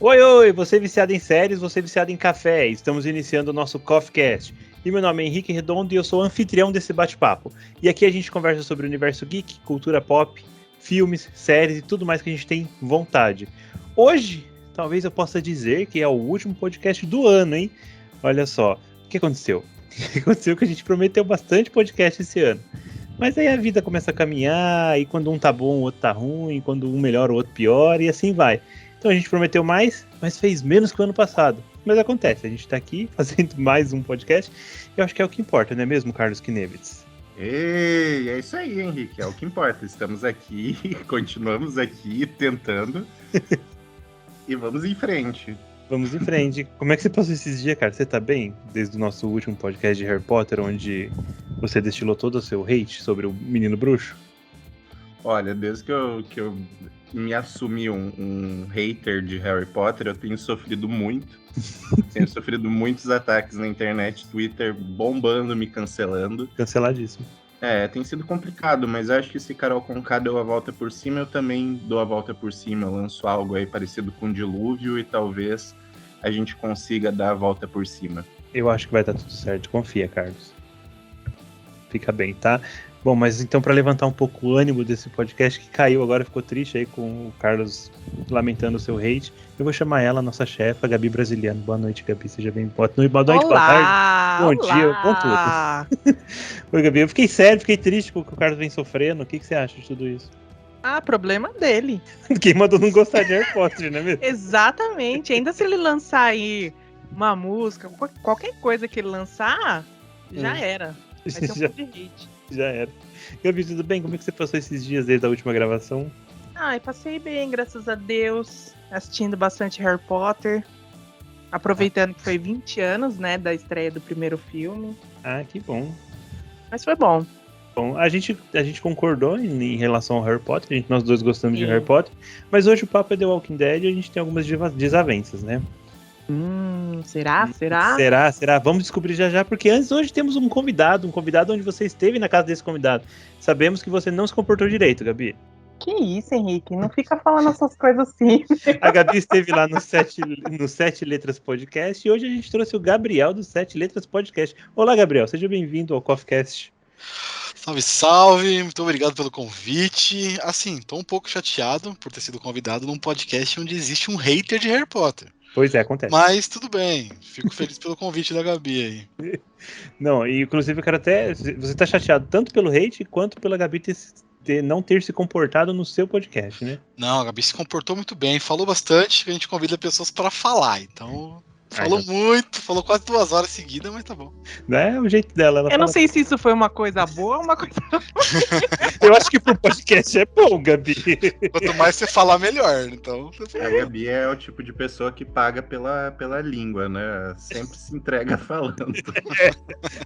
Oi, você viciado em séries, você viciado em café. Estamos iniciando o nosso CoffeeCast. E meu nome é Henrique Redondo e eu sou o anfitrião desse bate-papo. E aqui a gente conversa sobre o universo geek, cultura pop, filmes, séries e tudo mais que a gente tem vontade. Hoje, talvez eu possa dizer que é o último podcast do ano, hein? Olha só, o que aconteceu? O que aconteceu é que a gente prometeu bastante podcast esse ano. Mas aí a vida começa a caminhar, e quando um tá bom, o outro tá ruim, quando um melhora, o outro piora, e assim vai. Então a gente prometeu mais, mas fez menos que o ano passado. Mas acontece, a gente tá aqui fazendo mais um podcast, e eu acho que é o que importa, não é mesmo, Carlos Knevitz? Ei, é isso aí, Henrique, é o que importa. Estamos aqui, continuamos aqui, tentando, e vamos em frente. Vamos em frente. Como é que você passou esses dias, cara? Você tá bem? Desde o nosso último podcast de Harry Potter, onde você destilou todo o seu hate sobre o menino bruxo? Olha, desde que eu me assumi um hater de Harry Potter, eu tenho sofrido muito. Tenho sofrido muitos ataques na internet, Twitter bombando, me cancelando. Canceladíssimo. Tem sido complicado, mas acho que se Carol Conká deu a volta por cima, eu também dou a volta por cima. Eu lanço algo aí parecido com um dilúvio e talvez a gente consiga dar a volta por cima. Eu acho que vai dar tudo certo, confia, Carlos. Fica bem, tá? Bom, mas então para levantar um pouco o ânimo desse podcast que caiu agora, ficou triste aí com o Carlos lamentando o seu hate, eu vou chamar ela, nossa chefa, Gabi Brasiliano. Boa noite, Gabi, seja bem. Boa noite, boa tarde, bom dia, bom tudo. Oi, Gabi, eu fiquei sério, fiquei triste com o que o Carlos vem sofrendo. O que você acha de tudo isso? Problema dele. Quem mandou não gostar de Harry Potter, não é mesmo? Exatamente, ainda se ele lançar aí uma música, qualquer coisa que ele lançar, já era. Vai ser um pouco de hate. Já era. Gabi, tudo bem? Como é que você passou esses dias desde a última gravação? Eu passei bem, graças a Deus. Assistindo bastante Harry Potter. Aproveitando que foi 20 anos, né, da estreia do primeiro filme. Que bom. Mas foi bom. Bom, a gente concordou em relação ao Harry Potter. Nós dois gostamos de Harry Potter. Mas hoje o papo é The Walking Dead e a gente tem algumas desavenças, né? Será? Será? Vamos descobrir já, porque hoje temos um convidado onde você esteve na casa desse convidado. Sabemos que você não se comportou direito, Gabi. Que isso, Henrique? Não fica falando essas coisas assim. A Gabi esteve lá no Sete Letras Podcast e hoje a gente trouxe o Gabriel do Sete Letras Podcast. Olá, Gabriel, seja bem-vindo ao CoffeeCast. Salve, salve, muito obrigado pelo convite. Assim, tô um pouco chateado por ter sido convidado num podcast onde existe um hater de Harry Potter. Pois é, acontece. Mas tudo bem, fico feliz pelo convite da Gabi aí. Não, e inclusive eu quero até... Você tá chateado tanto pelo hate quanto pela Gabi não ter se comportado no seu podcast, né? Não, a Gabi se comportou muito bem, falou bastante, a gente convida pessoas para falar, então... Falou muito, falou quase 2 horas seguidas, mas tá bom. É o jeito dela. Eu não sei se isso foi uma coisa boa ou uma coisa ruim. Eu acho que pro podcast é bom, Gabi. Quanto mais você falar, melhor. Então... A Gabi é o tipo de pessoa que paga pela língua, né? Sempre se entrega falando.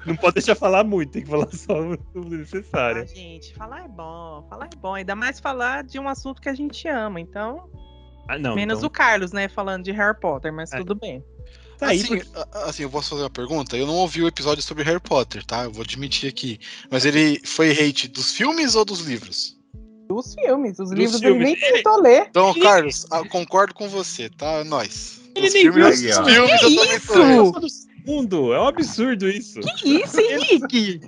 Não pode deixar falar muito, tem que falar só o necessário. Gente, falar é bom. Ainda mais falar de um assunto que a gente ama, então... Menos o Carlos, né, falando de Harry Potter, mas tudo bem. Assim, eu posso fazer uma pergunta? Eu não ouvi o episódio sobre Harry Potter, tá? Eu vou admitir aqui. Mas ele foi hate dos filmes ou dos livros? Dos filmes. Os livros ele nem tentou ler. Então, Carlos, concordo com você, tá? Nós. Ele nem viu os filmes. Que isso? Mundo, é um absurdo isso. Que isso, Henrique?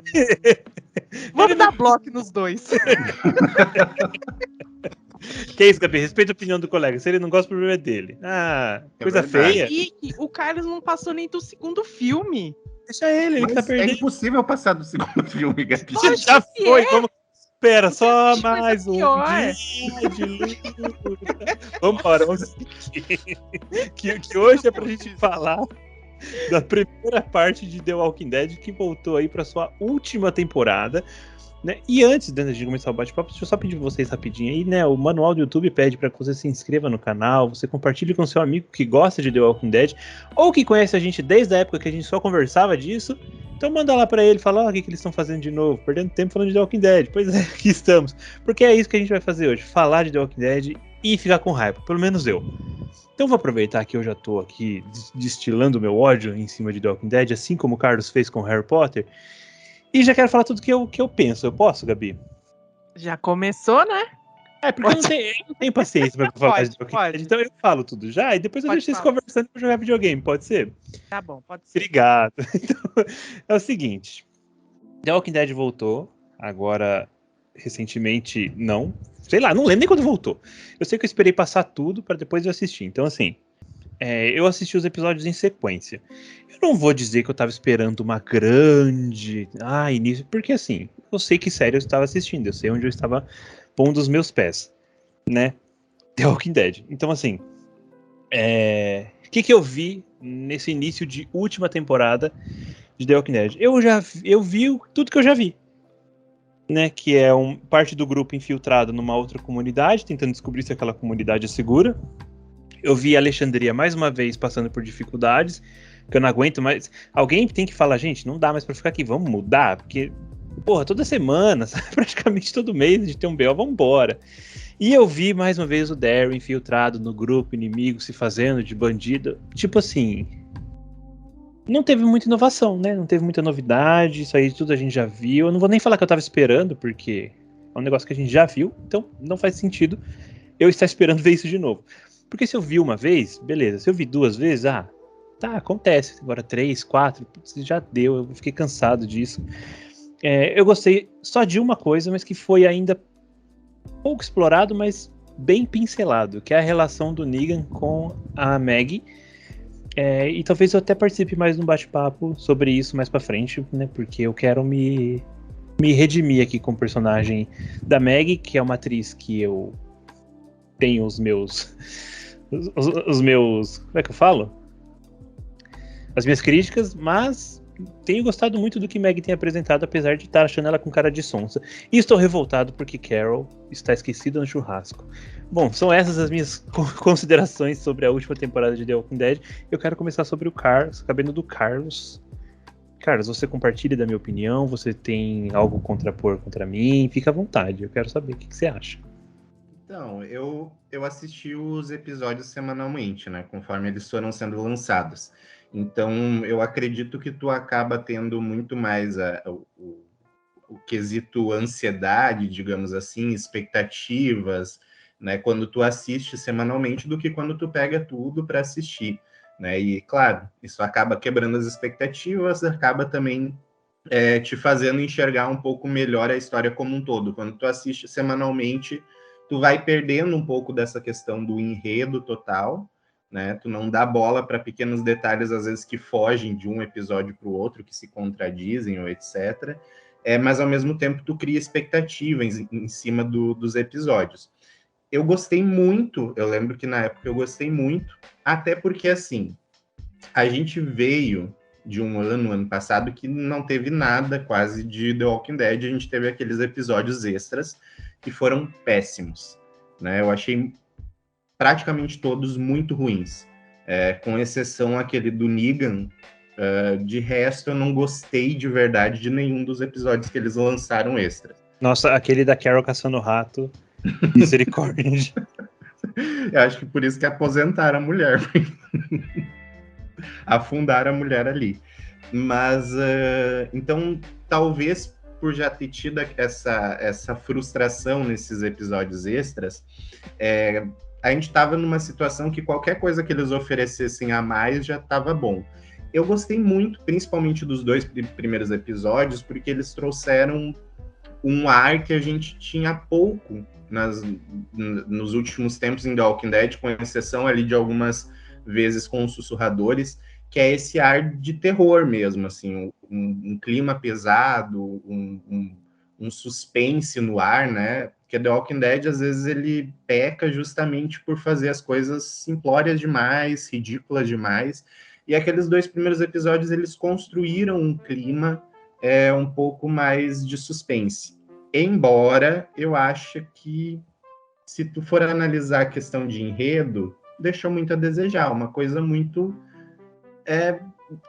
Vamos dar bloco nos dois. Que isso, Gabi? Respeita a opinião do colega. Se ele não gosta, o problema é dele. Coisa feia. Henrique, o Carlos não passou nem do segundo filme. Deixa ele que tá perdendo. É impossível passar do segundo filme, Gabi. Já foi, vamos... Espera, só mais um dia de luta. Vambora, vamos seguir. Que hoje é pra gente falar da primeira parte de The Walking Dead, que voltou aí pra sua última temporada, né? E antes de começar o bate-papo, deixa eu só pedir pra vocês rapidinho aí, né? O manual do YouTube pede pra que você se inscreva no canal, você compartilhe com seu amigo que gosta de The Walking Dead, ou que conhece a gente desde a época que a gente só conversava disso. Então manda lá pra ele, fala, o que eles estão fazendo de novo, perdendo tempo falando de The Walking Dead. Pois é, aqui estamos. Porque é isso que a gente vai fazer hoje, falar de The Walking Dead e ficar com raiva, pelo menos eu. Então vou aproveitar que eu já tô aqui destilando meu ódio em cima de The Walking Dead, assim como o Carlos fez com Harry Potter, e já quero falar tudo que eu penso. Eu posso, Gabi? Já começou, né? Porque eu não tenho paciência pra falar de The Walking Dead, então eu falo tudo já, e depois eu deixo vocês conversando pra jogar videogame, pode ser? Tá bom, pode ser. Obrigado. Então, é o seguinte, The Walking Dead voltou, agora, recentemente, não. Sei lá, não lembro nem quando voltou. Eu sei que eu esperei passar tudo pra depois eu assistir. Então, assim, eu assisti os episódios em sequência. Eu não vou dizer que eu tava esperando uma grande início, porque assim, eu sei que série eu estava assistindo, eu sei onde eu estava pondo os meus pés, né? The Walking Dead. Então, assim, o que eu vi nesse início de última temporada de The Walking Dead? Eu vi tudo que eu já vi, né? Que é parte do grupo infiltrado numa outra comunidade, tentando descobrir se aquela comunidade é segura. Eu vi a Alexandria mais uma vez passando por dificuldades, que eu não aguento mais. Alguém tem que falar, gente, não dá mais pra ficar aqui, vamos mudar, porque, porra, toda semana, praticamente todo mês de ter um BO, vamos embora. E eu vi mais uma vez o Daryl infiltrado no grupo inimigo, se fazendo de bandido. Tipo assim, não teve muita inovação, né? Não teve muita novidade, isso aí tudo a gente já viu. Eu não vou nem falar que eu tava esperando, porque é um negócio que a gente já viu, então não faz sentido eu estar esperando ver isso de novo. Porque se eu vi uma vez, beleza. Se eu vi duas vezes, tá, acontece. Agora 3, 4, já deu, eu fiquei cansado disso. Eu gostei só de uma coisa, mas que foi ainda pouco explorado, mas bem pincelado, que é a relação do Negan com a Maggie. E talvez eu até participe mais num bate-papo sobre isso mais pra frente, né? Porque eu quero me redimir aqui com o personagem da Maggie, que é uma atriz que eu tenho os meus... como é que eu falo? As minhas críticas, mas tenho gostado muito do que Maggie tem apresentado, apesar de estar achando ela com cara de sonsa. E estou revoltado porque Carol está esquecida no churrasco. Bom, são essas as minhas considerações sobre a última temporada de The Walking Dead. Eu quero começar sobre o Carlos, cabendo do Carlos. Carlos, você compartilha da minha opinião? Você tem algo contrapor contra mim? Fica à vontade, eu quero saber o que você acha. Então, eu assisti os episódios semanalmente, né? Conforme eles foram sendo lançados. Então, eu acredito que tu acaba tendo muito mais o quesito ansiedade, digamos assim, expectativas, né? Quando tu assiste semanalmente do que quando tu pega tudo para assistir, né? E, claro, isso acaba quebrando as expectativas, acaba também te fazendo enxergar um pouco melhor a história como um todo. Quando tu assiste semanalmente, tu vai perdendo um pouco dessa questão do enredo total, né? Tu não dá bola para pequenos detalhes, às vezes, que fogem de um episódio para o outro, que se contradizem ou etc. Mas, ao mesmo tempo, tu cria expectativas em cima dos episódios. Eu gostei muito, eu lembro que na época eu gostei muito, até porque, assim, a gente veio de um ano passado, que não teve nada quase de The Walking Dead, a gente teve aqueles episódios extras, que foram péssimos, né? Eu achei praticamente todos muito ruins, com exceção aquele do Negan. De resto, eu não gostei de verdade de nenhum dos episódios que eles lançaram extra. Nossa, aquele da Carol caçando rato, misericórdia. Eu acho que por isso que aposentaram a mulher. Afundaram a mulher ali. Mas, então, talvez por já ter tido essa frustração nesses episódios extras, a gente estava numa situação que qualquer coisa que eles oferecessem a mais já estava bom. Eu gostei muito, principalmente dos 2 primeiros episódios, porque eles trouxeram um ar que a gente tinha pouco nos últimos tempos em The Walking Dead, com exceção ali de algumas vezes com os sussurradores, que é esse ar de terror mesmo, assim, um clima pesado, um suspense no ar, né? Porque The Walking Dead, às vezes, ele peca justamente por fazer as coisas simplórias demais, ridículas demais, e aqueles 2 primeiros episódios, eles construíram um clima um pouco mais de suspense. Embora eu ache que, se tu for analisar a questão de enredo, deixou muito a desejar, uma coisa muito...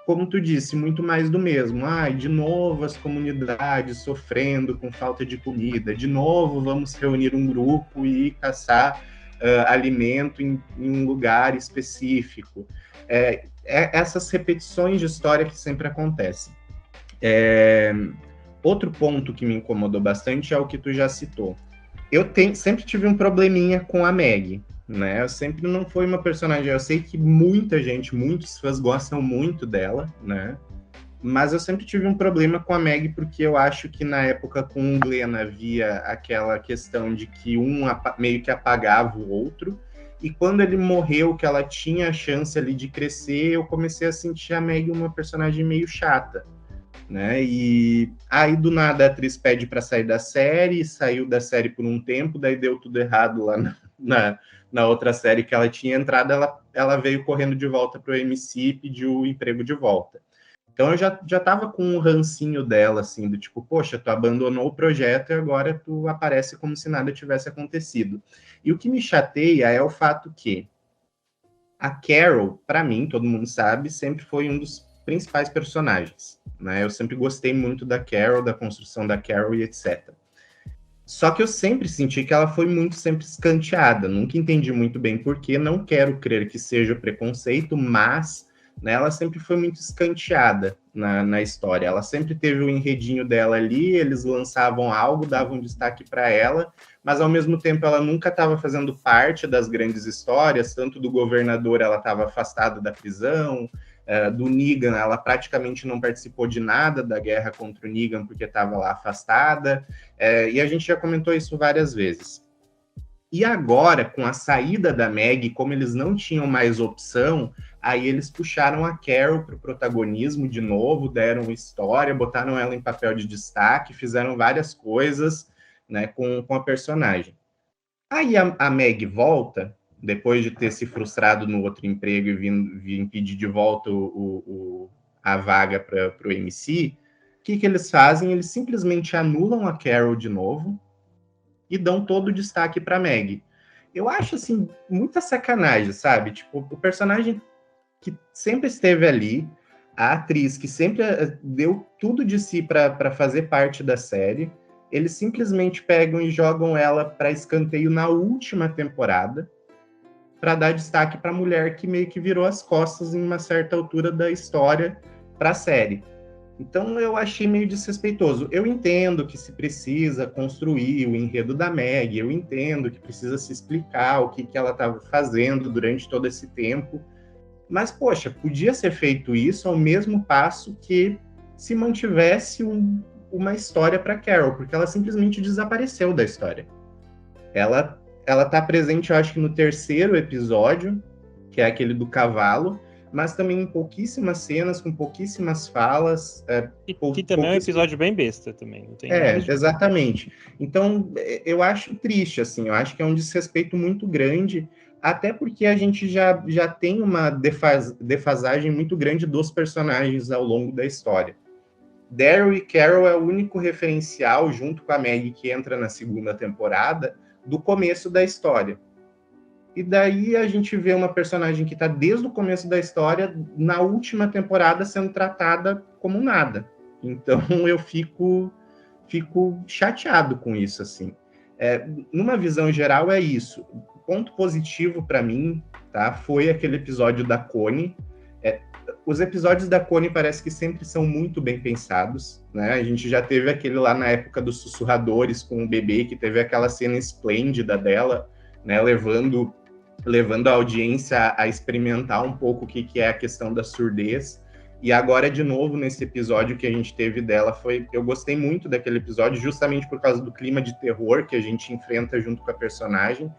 como tu disse, muito mais do mesmo. De novo as comunidades sofrendo com falta de comida, de novo vamos reunir um grupo e caçar alimento em um lugar específico. Essas repetições de história que sempre acontecem. Outro ponto que me incomodou bastante é o que tu já citou. Eu sempre tive um probleminha com a Maggie, né? Eu sempre não fui uma personagem... Eu sei que muita gente, muitos fãs gostam muito dela, né? Mas eu sempre tive um problema com a Maggie, porque eu acho que na época com o Glenn havia aquela questão de que um meio que apagava o outro, e quando ele morreu, que ela tinha a chance ali de crescer, eu comecei a sentir a Maggie uma personagem meio chata, né? E aí do nada a atriz pede para sair da série, saiu da série por um tempo, daí deu tudo errado lá na outra série que ela tinha entrado, ela veio correndo de volta para o AMC e pediu o emprego de volta. Então eu já tava com um rancinho dela, assim, do tipo, poxa, tu abandonou o projeto e agora tu aparece como se nada tivesse acontecido. E o que me chateia é o fato que a Carol, para mim, todo mundo sabe, sempre foi um dos principais personagens, né? Eu sempre gostei muito da Carol, da construção da Carol e etc. Só que eu sempre senti que ela foi muito sempre escanteada, nunca entendi muito bem porquê, não quero crer que seja preconceito, mas... né, ela sempre foi muito escanteada na história. Ela sempre teve o enredinho dela ali, eles lançavam algo, davam destaque para ela, mas ao mesmo tempo ela nunca estava fazendo parte das grandes histórias, tanto do governador ela estava afastada da prisão, do Negan ela praticamente não participou de nada da guerra contra o Negan porque estava lá afastada, e a gente já comentou isso várias vezes. E agora, com a saída da Maggie, como eles não tinham mais opção, aí eles puxaram a Carol para o protagonismo de novo, deram história, botaram ela em papel de destaque, fizeram várias coisas, né, com a personagem. Aí a Maggie volta, depois de ter se frustrado no outro emprego e vir pedir de volta a vaga para o AMC, o que eles fazem? Eles simplesmente anulam a Carol de novo, e dão todo o destaque para Maggie. Eu acho, assim, muita sacanagem, sabe? Tipo, o personagem que sempre esteve ali, a atriz que sempre deu tudo de si para fazer parte da série, eles simplesmente pegam e jogam ela para escanteio na última temporada, para dar destaque para a mulher que meio que virou as costas em uma certa altura da história para a série. Então eu achei meio desrespeitoso. Eu entendo que se precisa construir o enredo da Maggie, eu entendo que precisa se explicar o que ela estava fazendo durante todo esse tempo, mas, poxa, podia ser feito isso ao mesmo passo que se mantivesse uma história para Carol, porque ela simplesmente desapareceu da história. Ela tá presente, eu acho que no 3º episódio, que é aquele do cavalo, mas também em pouquíssimas cenas, com pouquíssimas falas. Que também é um episódio bem besta também. Não tem exatamente. Então, eu acho triste, assim, eu acho que é um desrespeito muito grande, até porque a gente já tem uma defasagem muito grande dos personagens ao longo da história. Daryl e Carol é o único referencial, junto com a Maggie, que entra na 2ª temporada, do começo da história. E daí a gente vê uma personagem que está desde o começo da história, na última temporada, sendo tratada como nada. Então eu fico chateado com isso, assim. Numa visão geral é isso. O ponto positivo para mim, tá, foi aquele episódio da Connie. Os episódios da Connie parece que sempre são muito bem pensados, né? A gente já teve aquele lá na época dos sussurradores com o bebê, que teve aquela cena esplêndida dela, né, levando a audiência a experimentar um pouco o que é a questão da surdez. E agora, de novo, nesse episódio que a gente teve dela, eu gostei muito daquele episódio, justamente por causa do clima de terror que a gente enfrenta junto com a personagem.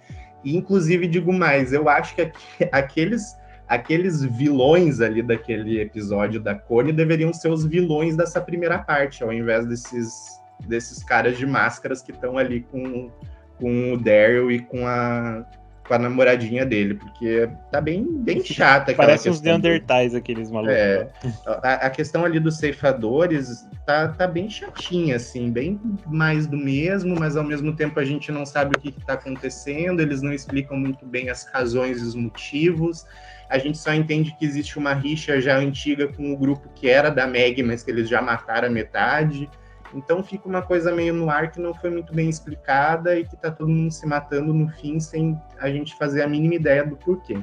E, inclusive, digo mais, eu acho que aqueles vilões ali daquele episódio da Connie deveriam ser os vilões dessa primeira parte, ao invés desses caras de máscaras que estão ali com o Daryl e com a namoradinha dele, porque tá bem chata. Parece uns Neandertais, aqueles malucos. A questão ali dos ceifadores tá bem chatinha, assim, bem mais do mesmo, mas ao mesmo tempo a gente não sabe o que tá acontecendo, eles não explicam muito bem as razões e os motivos, a gente só entende que existe uma rixa já antiga com o grupo que era da Maggie, mas que eles já mataram a metade. Então fica uma coisa meio no ar que não foi muito bem explicada e que tá todo mundo se matando no fim sem a gente fazer a mínima ideia do porquê.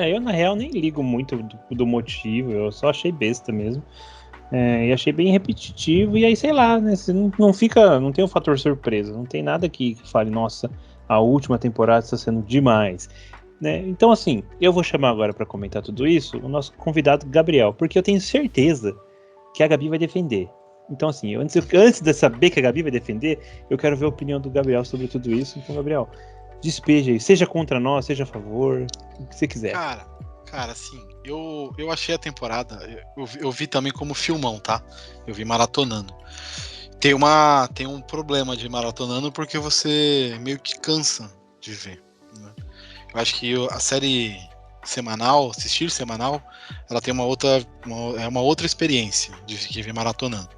Eu, na real, nem ligo muito do motivo, eu só achei besta mesmo. E achei bem repetitivo, e aí, sei lá, né? Você não tem um fator surpresa, não tem nada que fale, nossa, a última temporada está sendo demais. Né? Então, assim, eu vou chamar agora para comentar tudo isso o nosso convidado Gabriel, porque eu tenho certeza que a Gabi vai defender. Então, assim, antes de saber que a Gabi vai defender, eu quero ver a opinião do Gabriel sobre tudo isso. Então, Gabriel, despeja aí, seja contra nós, seja a favor, o que você quiser. Cara, assim, eu achei a temporada, eu vi também como filmão, tá? Eu vi maratonando. Tem um problema de maratonando porque você meio que cansa de ver, né? Eu acho que a série semanal, assistir semanal, ela tem uma outra experiência de que ver maratonando.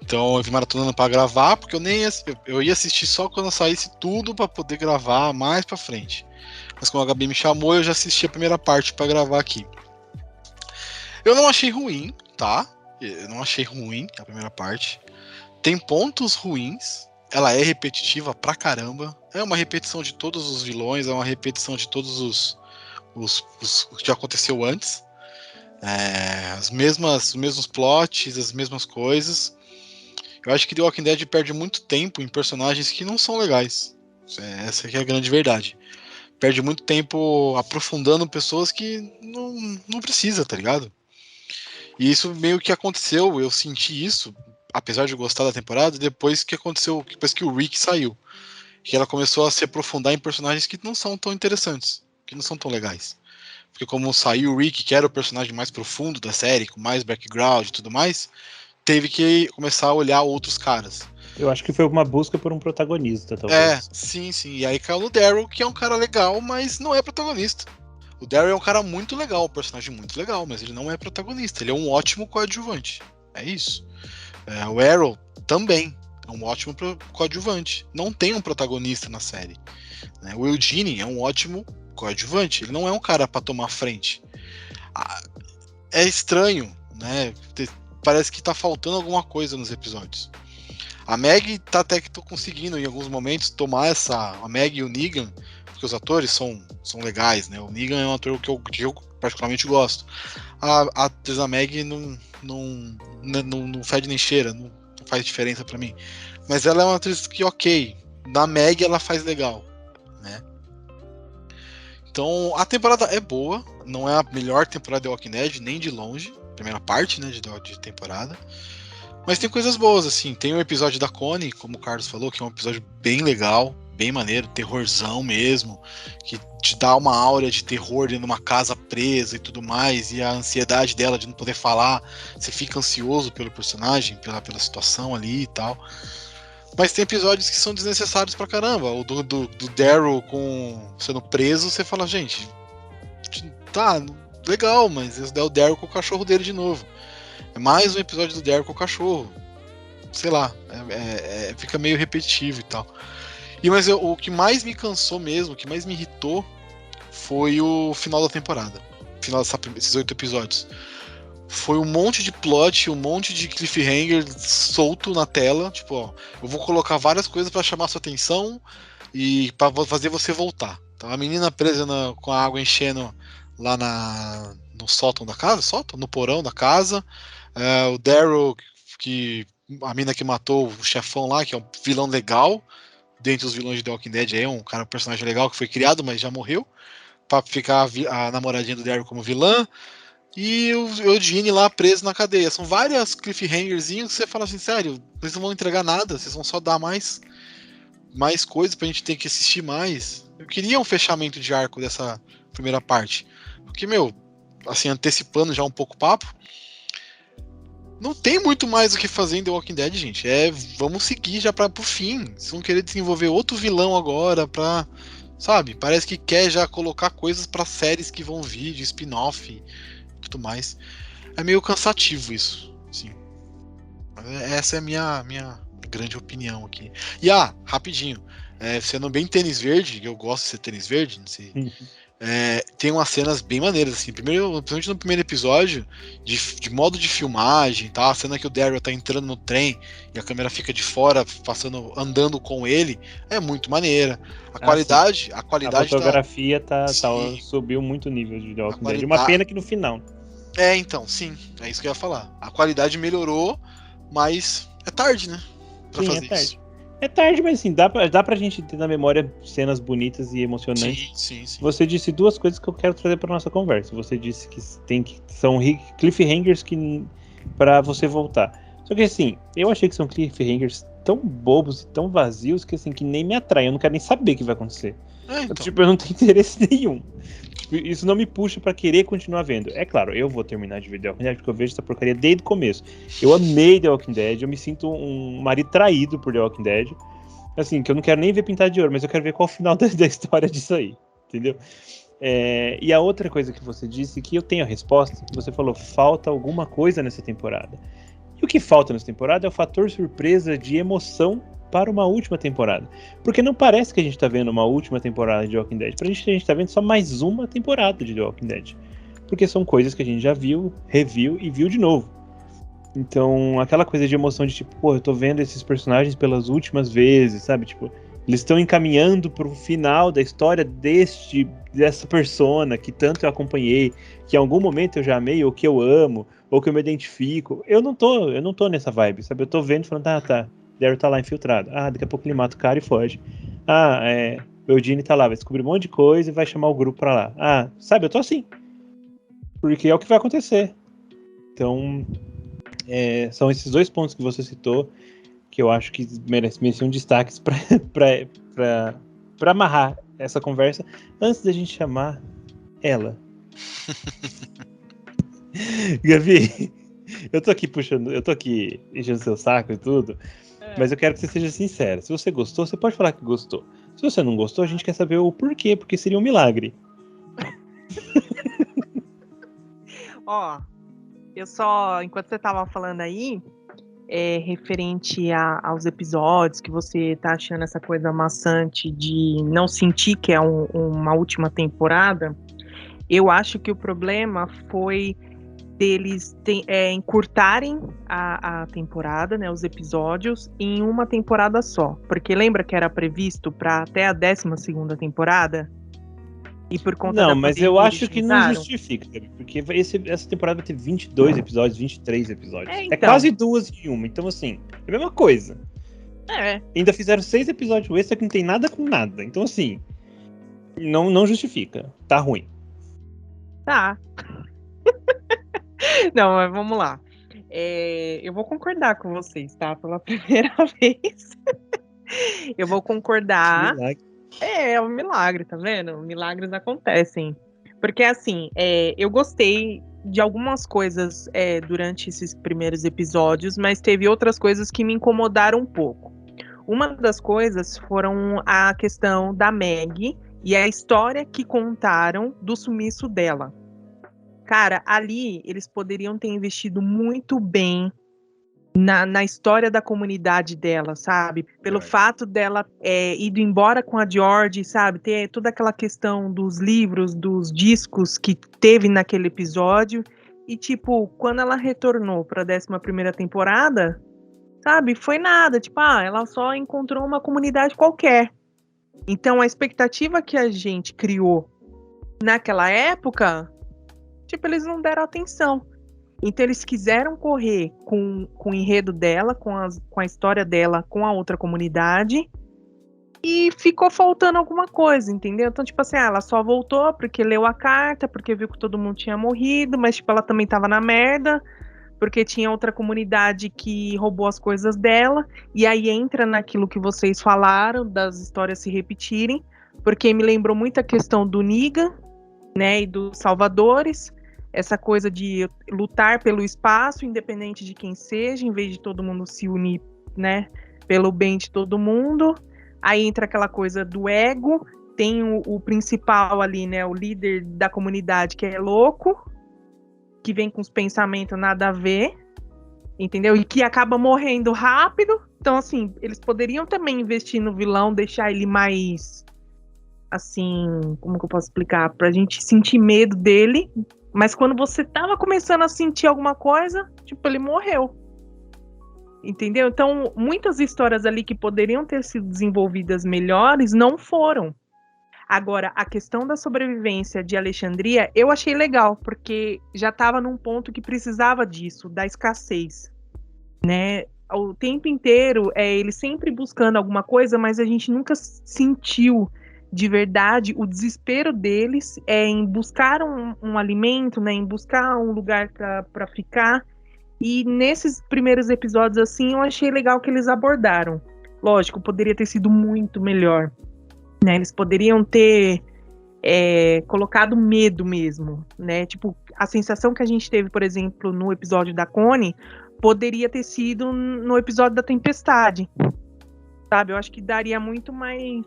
Então eu vi maratonando pra gravar, porque eu ia assistir só quando saísse tudo pra poder gravar mais pra frente. Mas quando a Gabi me chamou, eu já assisti a primeira parte pra gravar aqui. Eu não achei ruim, tá? Eu não achei ruim a primeira parte. Tem pontos ruins. Ela é repetitiva pra caramba. É uma repetição de todos os vilões, é uma repetição de todos os que já aconteceu antes. Os mesmos plots, as mesmas coisas. Eu acho que The Walking Dead perde muito tempo em personagens que não são legais. Essa aqui é a grande verdade. Perde muito tempo aprofundando pessoas que não precisa, tá ligado? E isso meio que aconteceu, eu senti isso, apesar de gostar da temporada, depois que o Rick saiu. Que ela começou a se aprofundar em personagens que não são tão interessantes, que não são tão legais. Porque como saiu o Rick, que era o personagem mais profundo da série, com mais background e tudo mais, teve que começar a olhar outros caras. Eu acho que foi uma busca por um protagonista, talvez. Sim. E aí caiu no Daryl, que é um cara legal, mas não é protagonista. O Daryl é um cara muito legal, um personagem muito legal, mas ele não é protagonista. Ele é um ótimo coadjuvante. É isso. O Arrow também é um ótimo coadjuvante. Não tem um protagonista na série. O Eugene é um ótimo coadjuvante. Ele não é um cara pra tomar frente. É estranho, né? Parece que tá faltando alguma coisa nos episódios. A Maggie tá até que tô conseguindo em alguns momentos tomar a Maggie e o Negan, porque os atores são legais, né? O Negan é um ator que eu particularmente gosto. A atriz da Maggie não fede nem cheira, não faz diferença pra mim. Mas ela é uma atriz que, ok, na Maggie ela faz legal, né? Então a temporada é boa, não é a melhor temporada de Walking Dead, nem de longe, primeira parte, né, de temporada. Mas tem coisas boas, assim. Tem um episódio da Connie, como o Carlos falou, que é um episódio bem legal, bem maneiro, terrorzão mesmo, que te dá uma aura de terror dentro de uma casa presa e tudo mais, e a ansiedade dela de não poder falar, você fica ansioso pelo personagem, pela situação ali e tal. Mas tem episódios que são desnecessários pra caramba. O do Daryl sendo preso, você fala, gente, tá, legal, mas esse é o Daryl com o cachorro dele de novo. É mais um episódio do Daryl com o cachorro. Sei lá, fica meio repetitivo e tal. Mas o que mais me cansou mesmo, o que mais me irritou, foi o final da temporada. Final desses 8 episódios. Foi um monte de plot, um monte de cliffhanger solto na tela. Tipo, ó, eu vou colocar várias coisas pra chamar sua atenção e pra fazer você voltar. Então, a menina presa com a água enchendo lá no sótão da casa, no porão da casa. O Daryl, a mina que matou o chefão lá, que é um vilão legal, dentre os vilões de The Walking Dead, um personagem legal que foi criado, mas já morreu, pra ficar a namoradinha do Daryl como vilã, e o Eugene lá preso na cadeia. São várias cliffhangerzinhos que você fala assim, sério, vocês não vão entregar nada, vocês vão só dar mais coisas pra gente ter que assistir mais. Eu queria um fechamento de arco dessa primeira parte, porque, assim, antecipando já um pouco o papo, não tem muito mais o que fazer em The Walking Dead, gente. Vamos seguir já pro fim. Vocês vão querer desenvolver outro vilão agora pra... Sabe? Parece que quer já colocar coisas pra séries que vão vir, de spin-off e tudo mais. É meio cansativo isso, assim. Essa é a minha grande opinião aqui. E, rapidinho. Sendo bem tênis verde, eu gosto de ser tênis verde, não sei. tem umas cenas bem maneiras, assim. Principalmente no primeiro episódio, de modo de filmagem, tá? A cena que o Daryl tá entrando no trem e a câmera fica de fora, andando com ele, é muito maneira. A qualidade A fotografia subiu muito o nível de The Walking Dead. Uma pena que no final. Então, sim. É isso que eu ia falar. A qualidade melhorou, mas é tarde, né? Pra sim, fazer é tarde. isso. É tarde, mas assim, dá pra gente ter na memória cenas bonitas e emocionantes. Sim. Você disse duas coisas que eu quero trazer pra nossa conversa. Você disse que são cliffhangers pra você voltar. Só que assim, eu achei que são cliffhangers tão bobos e tão vazios que assim, que nem me atraem. Eu não quero nem saber o que vai acontecer. Então. Eu não tenho interesse nenhum. Isso não me puxa pra querer continuar vendo. É claro, eu vou terminar de ver The Walking Dead porque eu vejo essa porcaria desde o começo. Eu amei The Walking Dead, eu me sinto um marido traído por The Walking Dead. Assim, que eu não quero nem ver pintado de ouro, mas eu quero ver qual é o final da história disso aí. Entendeu? E a outra coisa que você disse, que eu tenho a resposta, você falou, falta alguma coisa nessa temporada. E o que falta nessa temporada é o fator surpresa de emoção para uma última temporada. Porque não parece que a gente tá vendo uma última temporada de The Walking Dead. Pra gente, a gente tá vendo só mais uma temporada de The Walking Dead. Porque são coisas que a gente já viu, reviu e viu de novo. Então, aquela coisa de emoção de tipo, pô, eu tô vendo esses personagens pelas últimas vezes, sabe? Tipo, eles estão encaminhando pro final da história dessa persona que tanto eu acompanhei, que em algum momento eu já amei, ou que eu amo, ou que eu me identifico. Eu não tô nessa vibe, sabe? Eu tô vendo e falando, tá. Daryl tá lá infiltrado. Daqui a pouco ele mata o cara e foge. O Eugene tá lá, vai descobrir um monte de coisa e vai chamar o grupo pra lá. Sabe, eu tô assim. Porque é o que vai acontecer. Então, são esses dois pontos que você citou que eu acho que mereciam destaques pra amarrar essa conversa antes da gente chamar ela. Gabi, eu tô aqui enchendo seu saco e tudo. Mas eu quero que você seja sincera. Se você gostou, você pode falar que gostou. Se você não gostou, a gente quer saber o porquê, porque seria um milagre. Enquanto você tava falando aí, referente aos episódios, que você tá achando essa coisa maçante de não sentir que é uma última temporada, eu acho que o problema foi deles encurtarem a temporada, né, os episódios, em uma temporada só. Porque lembra que era previsto para até a 12ª temporada? E por conta Não, mas eu acho que não justifica, porque essa temporada vai ter 22 episódios, 23 episódios. Então. É quase 2 em uma, então assim, é a mesma coisa. Ainda fizeram 6 episódios extra que não tem nada com nada, então assim, não justifica, tá ruim. Tá. Não, mas vamos lá. Eu vou concordar com vocês, tá? Pela primeira vez. Eu vou concordar. É um milagre, tá vendo? Milagres acontecem. Porque, assim, eu gostei de algumas coisas durante esses primeiros episódios, mas teve outras coisas que me incomodaram um pouco. Uma das coisas foram a questão da Maggie e a história que contaram do sumiço dela. Cara, ali eles poderiam ter investido muito bem na história da comunidade dela, sabe? Pelo fato dela ido embora com a George, sabe? Ter toda aquela questão dos livros, dos discos que teve naquele episódio. E, tipo, quando ela retornou para a 11ª temporada, sabe? Foi nada. Tipo, ela só encontrou uma comunidade qualquer. Então, a expectativa que a gente criou naquela época, tipo, eles não deram atenção. Então eles quiseram correr com o enredo dela, com a história dela, com a outra comunidade, e ficou faltando alguma coisa, entendeu? Então, tipo assim, ela só voltou porque leu a carta, porque viu que todo mundo tinha morrido, mas tipo, ela também tava na merda, porque tinha outra comunidade que roubou as coisas dela, e aí entra naquilo que vocês falaram, das histórias se repetirem, porque me lembrou muito a questão do Negan, né, e dos Salvadores, essa coisa de lutar pelo espaço, independente de quem seja, em vez de todo mundo se unir, né, pelo bem de todo mundo. Aí entra aquela coisa do ego, tem o principal ali, né, o líder da comunidade que é louco, que vem com os pensamentos nada a ver, entendeu? E que acaba morrendo rápido. Então, assim, eles poderiam também investir no vilão, deixar ele mais assim, como que eu posso explicar? Pra gente sentir medo dele, mas quando você tava começando a sentir alguma coisa, tipo, ele morreu. Entendeu? Então, muitas histórias ali que poderiam ter sido desenvolvidas melhores não foram. Agora, a questão da sobrevivência de Alexandria, eu achei legal, porque já estava num ponto que precisava disso, da escassez, né? O tempo inteiro, ele sempre buscando alguma coisa, mas a gente nunca sentiu de verdade o desespero deles em buscar um alimento, né? Em buscar um lugar para ficar. E nesses primeiros episódios, assim, eu achei legal que eles abordaram. Lógico, poderia ter sido muito melhor, né? Eles poderiam ter colocado medo mesmo, né? Tipo, a sensação que a gente teve, por exemplo, no episódio da Connie, poderia ter sido no episódio da Tempestade, sabe? Eu acho que daria muito mais,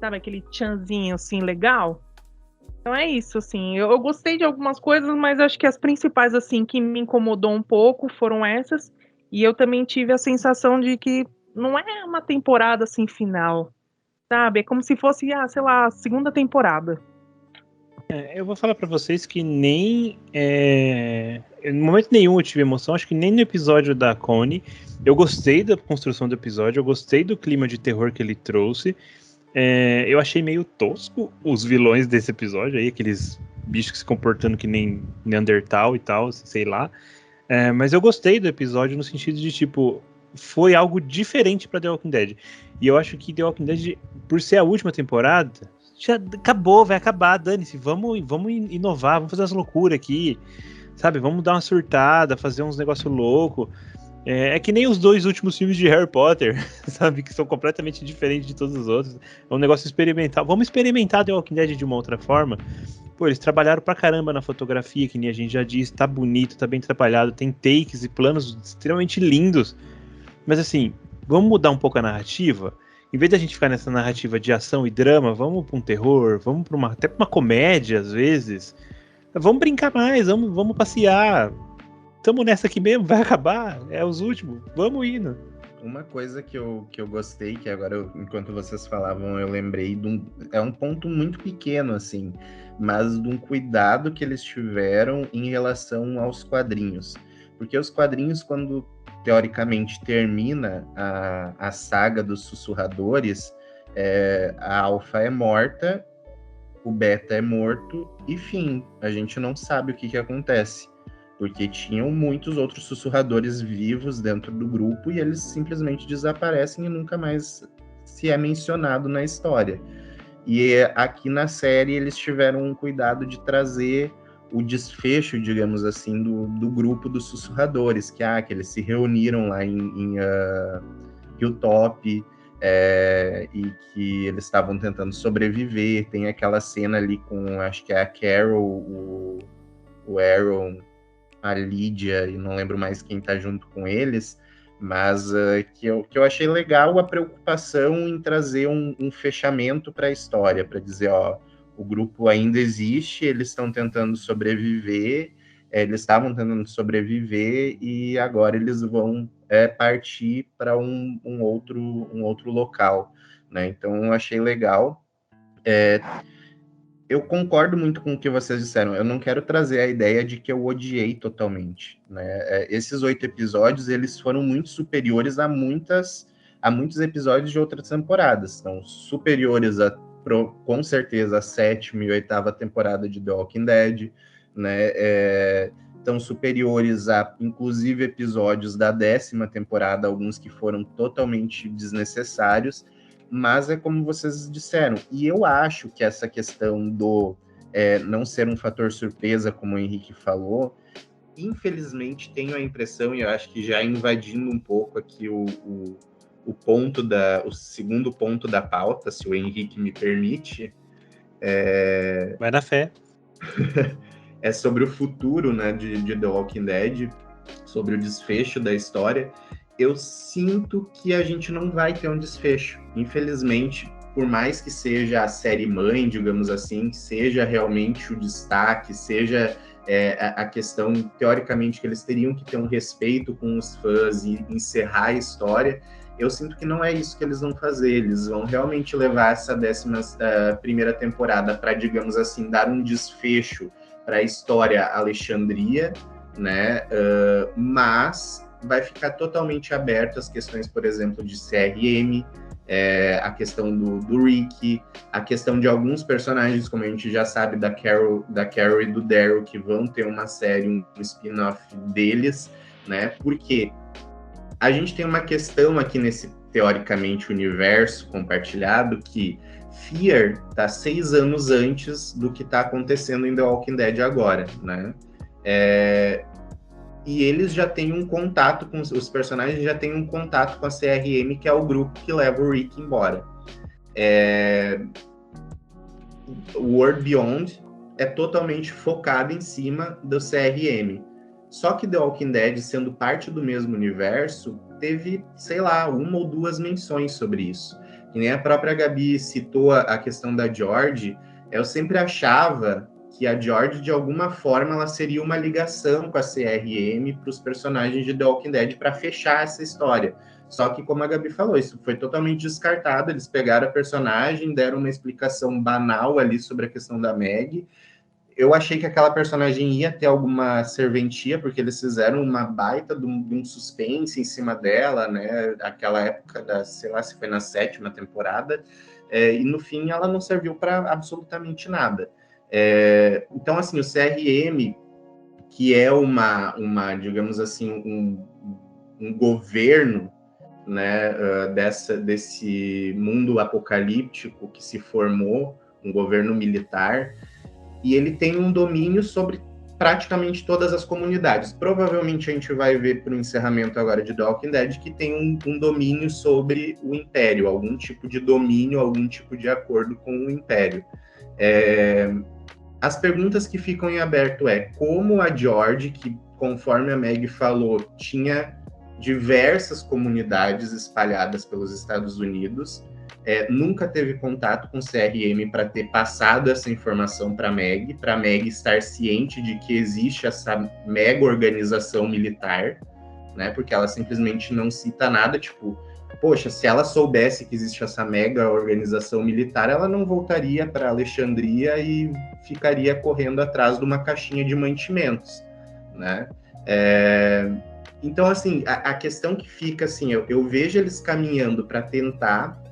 sabe, aquele tchanzinho, assim, legal. Então é isso, assim, eu gostei de algumas coisas, mas acho que as principais, assim, que me incomodou um pouco foram essas, e eu também tive a sensação de que não é uma temporada, assim, final, sabe? É como se fosse, sei lá, a segunda temporada. Eu vou falar pra vocês que nem... no momento nenhum eu tive emoção, acho que nem no episódio da Connie. Eu gostei da construção do episódio, eu gostei do clima de terror que ele trouxe. Eu achei meio tosco os vilões desse episódio aí, aqueles bichos que se comportando que nem Neandertal e tal, sei lá. Mas eu gostei do episódio no sentido de, tipo, foi algo diferente pra The Walking Dead. E eu acho que The Walking Dead, por ser a última temporada, já acabou, vai acabar, dane-se, vamos inovar, vamos fazer umas loucuras aqui, sabe? Vamos dar uma surtada, fazer uns negócios loucos. É que nem os 2 últimos filmes de Harry Potter, sabe? Que são completamente diferentes de todos os outros. É um negócio experimental. Vamos experimentar The Walking Dead de uma outra forma. Pô, eles trabalharam pra caramba na fotografia, que nem a gente já disse. Tá bonito, tá bem trabalhado. Tem takes e planos extremamente lindos. Mas assim, vamos mudar um pouco a narrativa? Em vez de a gente ficar nessa narrativa de ação e drama, vamos pra um terror, vamos até pra uma comédia, às vezes. Vamos brincar mais, vamos passear. Tamo nessa aqui mesmo, vai acabar, é os últimos, vamos indo. Uma coisa que eu gostei, que agora, enquanto vocês falavam, eu lembrei é um ponto muito pequeno, assim, mas de um cuidado que eles tiveram em relação aos quadrinhos. Porque os quadrinhos, quando teoricamente termina a saga dos sussurradores, a Alpha é morta, o Beta é morto, e fim, a gente não sabe o que acontece. Porque tinham muitos outros sussurradores vivos dentro do grupo e eles simplesmente desaparecem e nunca mais se é mencionado na história. E aqui na série eles tiveram um cuidado de trazer o desfecho, digamos assim, do grupo dos sussurradores, que eles se reuniram lá em Hilltop, e que eles estavam tentando sobreviver. Tem aquela cena ali com, acho que é a Carol, o Aaron, a Lídia, e não lembro mais quem tá junto com eles, mas que eu achei legal a preocupação em trazer um fechamento para a história, para dizer, o grupo ainda existe, eles estão tentando sobreviver, eles estavam tentando sobreviver e agora eles vão partir para um outro local, né? Então eu achei legal. Eu concordo muito com o que vocês disseram. Eu não quero trazer a ideia de que eu odiei totalmente, né? Esses 8 episódios, eles foram muito superiores a muitos episódios de outras temporadas. São superiores com certeza a 7ª e 8ª temporada de The Walking Dead, né? Estão superiores a, inclusive, episódios da 10ª temporada, alguns que foram totalmente desnecessários. Mas é como vocês disseram, e eu acho que essa questão do não ser um fator surpresa, como o Henrique falou, infelizmente tenho a impressão, e eu acho que já invadindo um pouco aqui o segundo ponto da pauta, se o Henrique me permite. Vai na fé. É sobre o futuro, né, de The Walking Dead, sobre o desfecho da história. Eu sinto que a gente não vai ter um desfecho. Infelizmente, por mais que seja a série mãe, digamos assim, seja realmente o destaque, seja a questão, teoricamente, que eles teriam que ter um respeito com os fãs e encerrar a história, Eu sinto que não é isso que eles vão fazer. Eles vão realmente levar essa 11ª temporada para, digamos assim, dar um desfecho para a história Alexandria, né? Mas vai ficar totalmente aberto às questões, por exemplo, de CRM, a questão do Rick, a questão de alguns personagens, como a gente já sabe, da Carol e do Daryl, que vão ter uma série, um spin-off deles, né? Porque a gente tem uma questão aqui nesse, teoricamente, universo compartilhado, que Fear tá 6 anos antes do que tá acontecendo em The Walking Dead agora, né? E eles já têm um contato com os personagens, já têm um contato com a CRM, que é o grupo que leva o Rick embora. O World Beyond é totalmente focado em cima do CRM. Só que The Walking Dead, sendo parte do mesmo universo, teve, sei lá, 1 ou 2 menções sobre isso. E nem a própria Gabi citou a questão da George, eu sempre achava que a George, de alguma forma, ela seria uma ligação com a CRM para os personagens de The Walking Dead para fechar essa história. Só que, como a Gabi falou, isso foi totalmente descartado. Eles pegaram a personagem, deram uma explicação banal ali sobre a questão da Meg. Eu achei que aquela personagem ia ter alguma serventia, porque eles fizeram uma baita de um suspense em cima dela, né? Aquela época sei lá se foi na 7ª temporada, e no fim ela não serviu para absolutamente nada. Então, assim, o CRM, que é uma digamos assim, um governo, né, desse mundo apocalíptico que se formou, um governo militar, e ele tem um domínio sobre praticamente todas as comunidades. Provavelmente a gente vai ver para o encerramento agora de The Walking Dead que tem um domínio sobre o Império, algum tipo de domínio, algum tipo de acordo com o Império. As perguntas que ficam em aberto como a George, que conforme a Meg falou, tinha diversas comunidades espalhadas pelos Estados Unidos, nunca teve contato com o CRM para ter passado essa informação para a Meg estar ciente de que existe essa mega organização militar, né? Porque ela simplesmente não cita nada, tipo, poxa, se ela soubesse que existe essa mega organização militar, ela não voltaria para Alexandria e ficaria correndo atrás de uma caixinha de mantimentos, né? Então, assim, a questão que fica, assim, eu vejo eles caminhando para tentar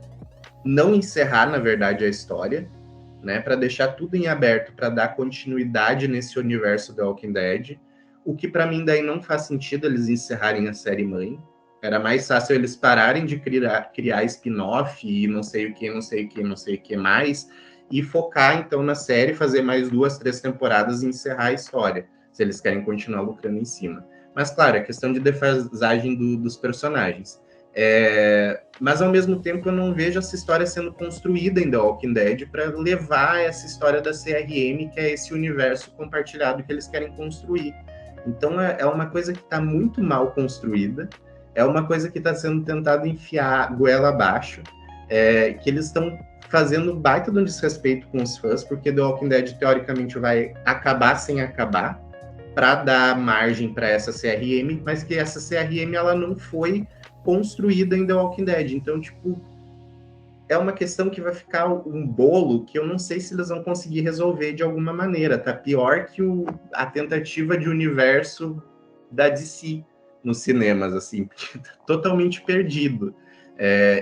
não encerrar, na verdade, a história, né? Para deixar tudo em aberto, para dar continuidade nesse universo The Walking Dead, o que para mim daí não faz sentido eles encerrarem a série mãe. Era mais fácil eles pararem de criar spin-off e não sei o que mais, e focar, então, na série, fazer mais 2, 3 temporadas e encerrar a história, se eles querem continuar lucrando em cima. Mas, claro, é questão de defasagem dos personagens. Mas, ao mesmo tempo, eu não vejo essa história sendo construída em The Walking Dead para levar essa história da CRM, que é esse universo compartilhado que eles querem construir. Então, é uma coisa que está muito mal construída, é uma coisa que está sendo tentado enfiar goela abaixo, que eles estão fazendo baita de um desrespeito com os fãs, porque The Walking Dead, teoricamente, vai acabar sem acabar, para dar margem para essa CRM, mas que essa CRM ela não foi construída em The Walking Dead. Então, tipo, é uma questão que vai ficar um bolo que eu não sei se eles vão conseguir resolver de alguma maneira. Tá pior que a tentativa de universo da DC nos cinemas, assim, porque tá totalmente perdido.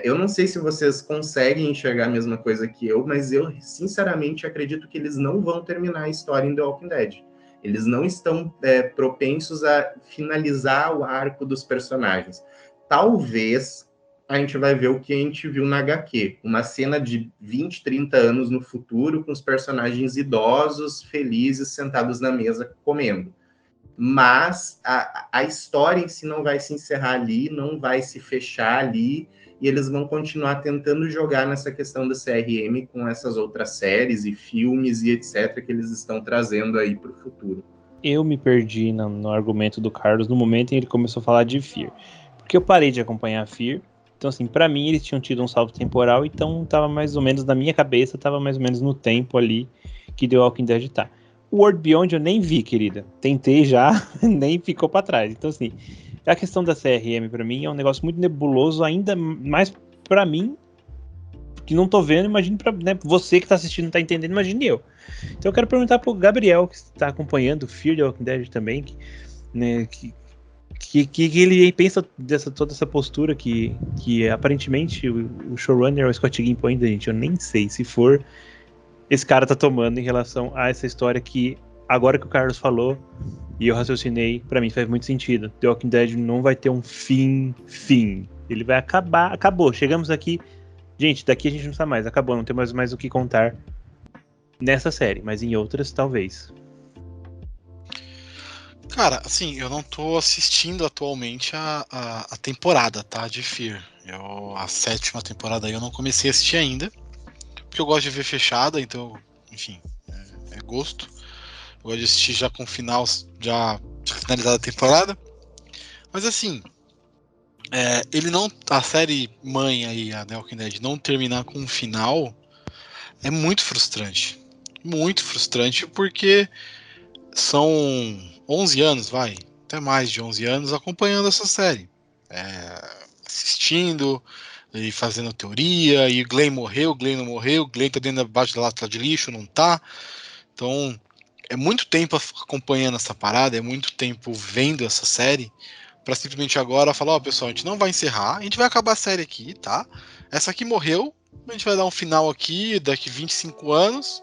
Eu não sei se vocês conseguem enxergar a mesma coisa que eu, mas eu, sinceramente, acredito que eles não vão terminar a história em The Walking Dead. Eles não estão propensos a finalizar o arco dos personagens. Talvez a gente vai ver o que a gente viu na HQ. Uma cena de 20, 30 anos no futuro, com os personagens idosos, felizes, sentados na mesa, comendo. Mas a história em si não vai se encerrar ali, não vai se fechar ali, e eles vão continuar tentando jogar nessa questão da CRM com essas outras séries e filmes e etc. que eles estão trazendo aí para o futuro. Eu me perdi no argumento do Carlos no momento em que ele começou a falar de Fear. Porque eu parei de acompanhar Fear. Então, assim, pra mim eles tinham tido um salto temporal, então tava mais ou menos, na minha cabeça, tava mais ou menos no tempo ali que The Walking Dead tá. O World Beyond eu nem vi, querida. Tentei já, nem ficou pra trás. Então, assim, A questão da CRM, pra mim, é um negócio muito nebuloso, ainda mais pra mim, que não tô vendo, imagine pra você que tá assistindo não tá entendendo, imagine eu. Então eu quero perguntar pro Gabriel, que está acompanhando o Fear the Walking Dead também, que ele pensa toda essa postura que aparentemente o showrunner é o Scott Gimple ainda, gente, eu nem sei se for esse cara tá tomando em relação a essa história que agora que o Carlos falou e eu raciocinei, pra mim faz muito sentido. The Walking Dead não vai ter um fim. Ele vai acabar, acabou, chegamos aqui, gente, daqui a gente não sabe mais, acabou, não tem mais o que contar nessa série, mas em outras talvez. Cara, assim, eu não tô assistindo atualmente a temporada, tá, de Fear. A 7ª temporada aí eu não comecei a assistir ainda, porque eu gosto de ver fechada, então, enfim, é gosto. Eu gosto de assistir já com o final, já finalizada a temporada. Mas assim, a série mãe aí, a The Walking Dead, não terminar com um final é muito frustrante. Muito frustrante, porque são 11 anos, até mais de 11 anos acompanhando essa série. Assistindo e fazendo teoria, e o Glenn morreu, o Glenn não morreu, o Glenn tá dentro da lata de lixo, não tá. Então, é muito tempo acompanhando essa parada, é muito tempo vendo essa série, pra simplesmente agora falar, pessoal, a gente não vai encerrar, a gente vai acabar a série aqui, tá? Essa aqui morreu, a gente vai dar um final aqui, daqui 25 anos,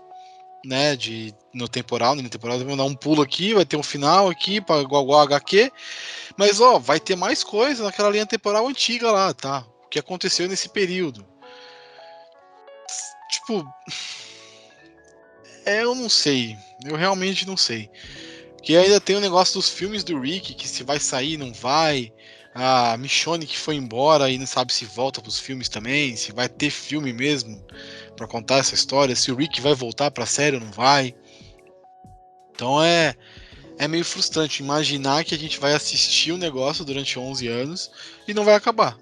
né, no temporal, vamos dar um pulo aqui, vai ter um final aqui, igual HQ, mas vai ter mais coisa naquela linha temporal antiga lá, tá? O que aconteceu nesse período. Tipo, eu não sei, eu realmente não sei. Que ainda tem o negócio dos filmes do Rick, que se vai sair, não vai. A Michonne que foi embora e não sabe se volta pros filmes também, se vai ter filme mesmo pra contar essa história, se o Rick vai voltar pra série ou não vai. Então é meio frustrante imaginar que a gente vai assistir o negócio durante 11 anos e não vai acabar.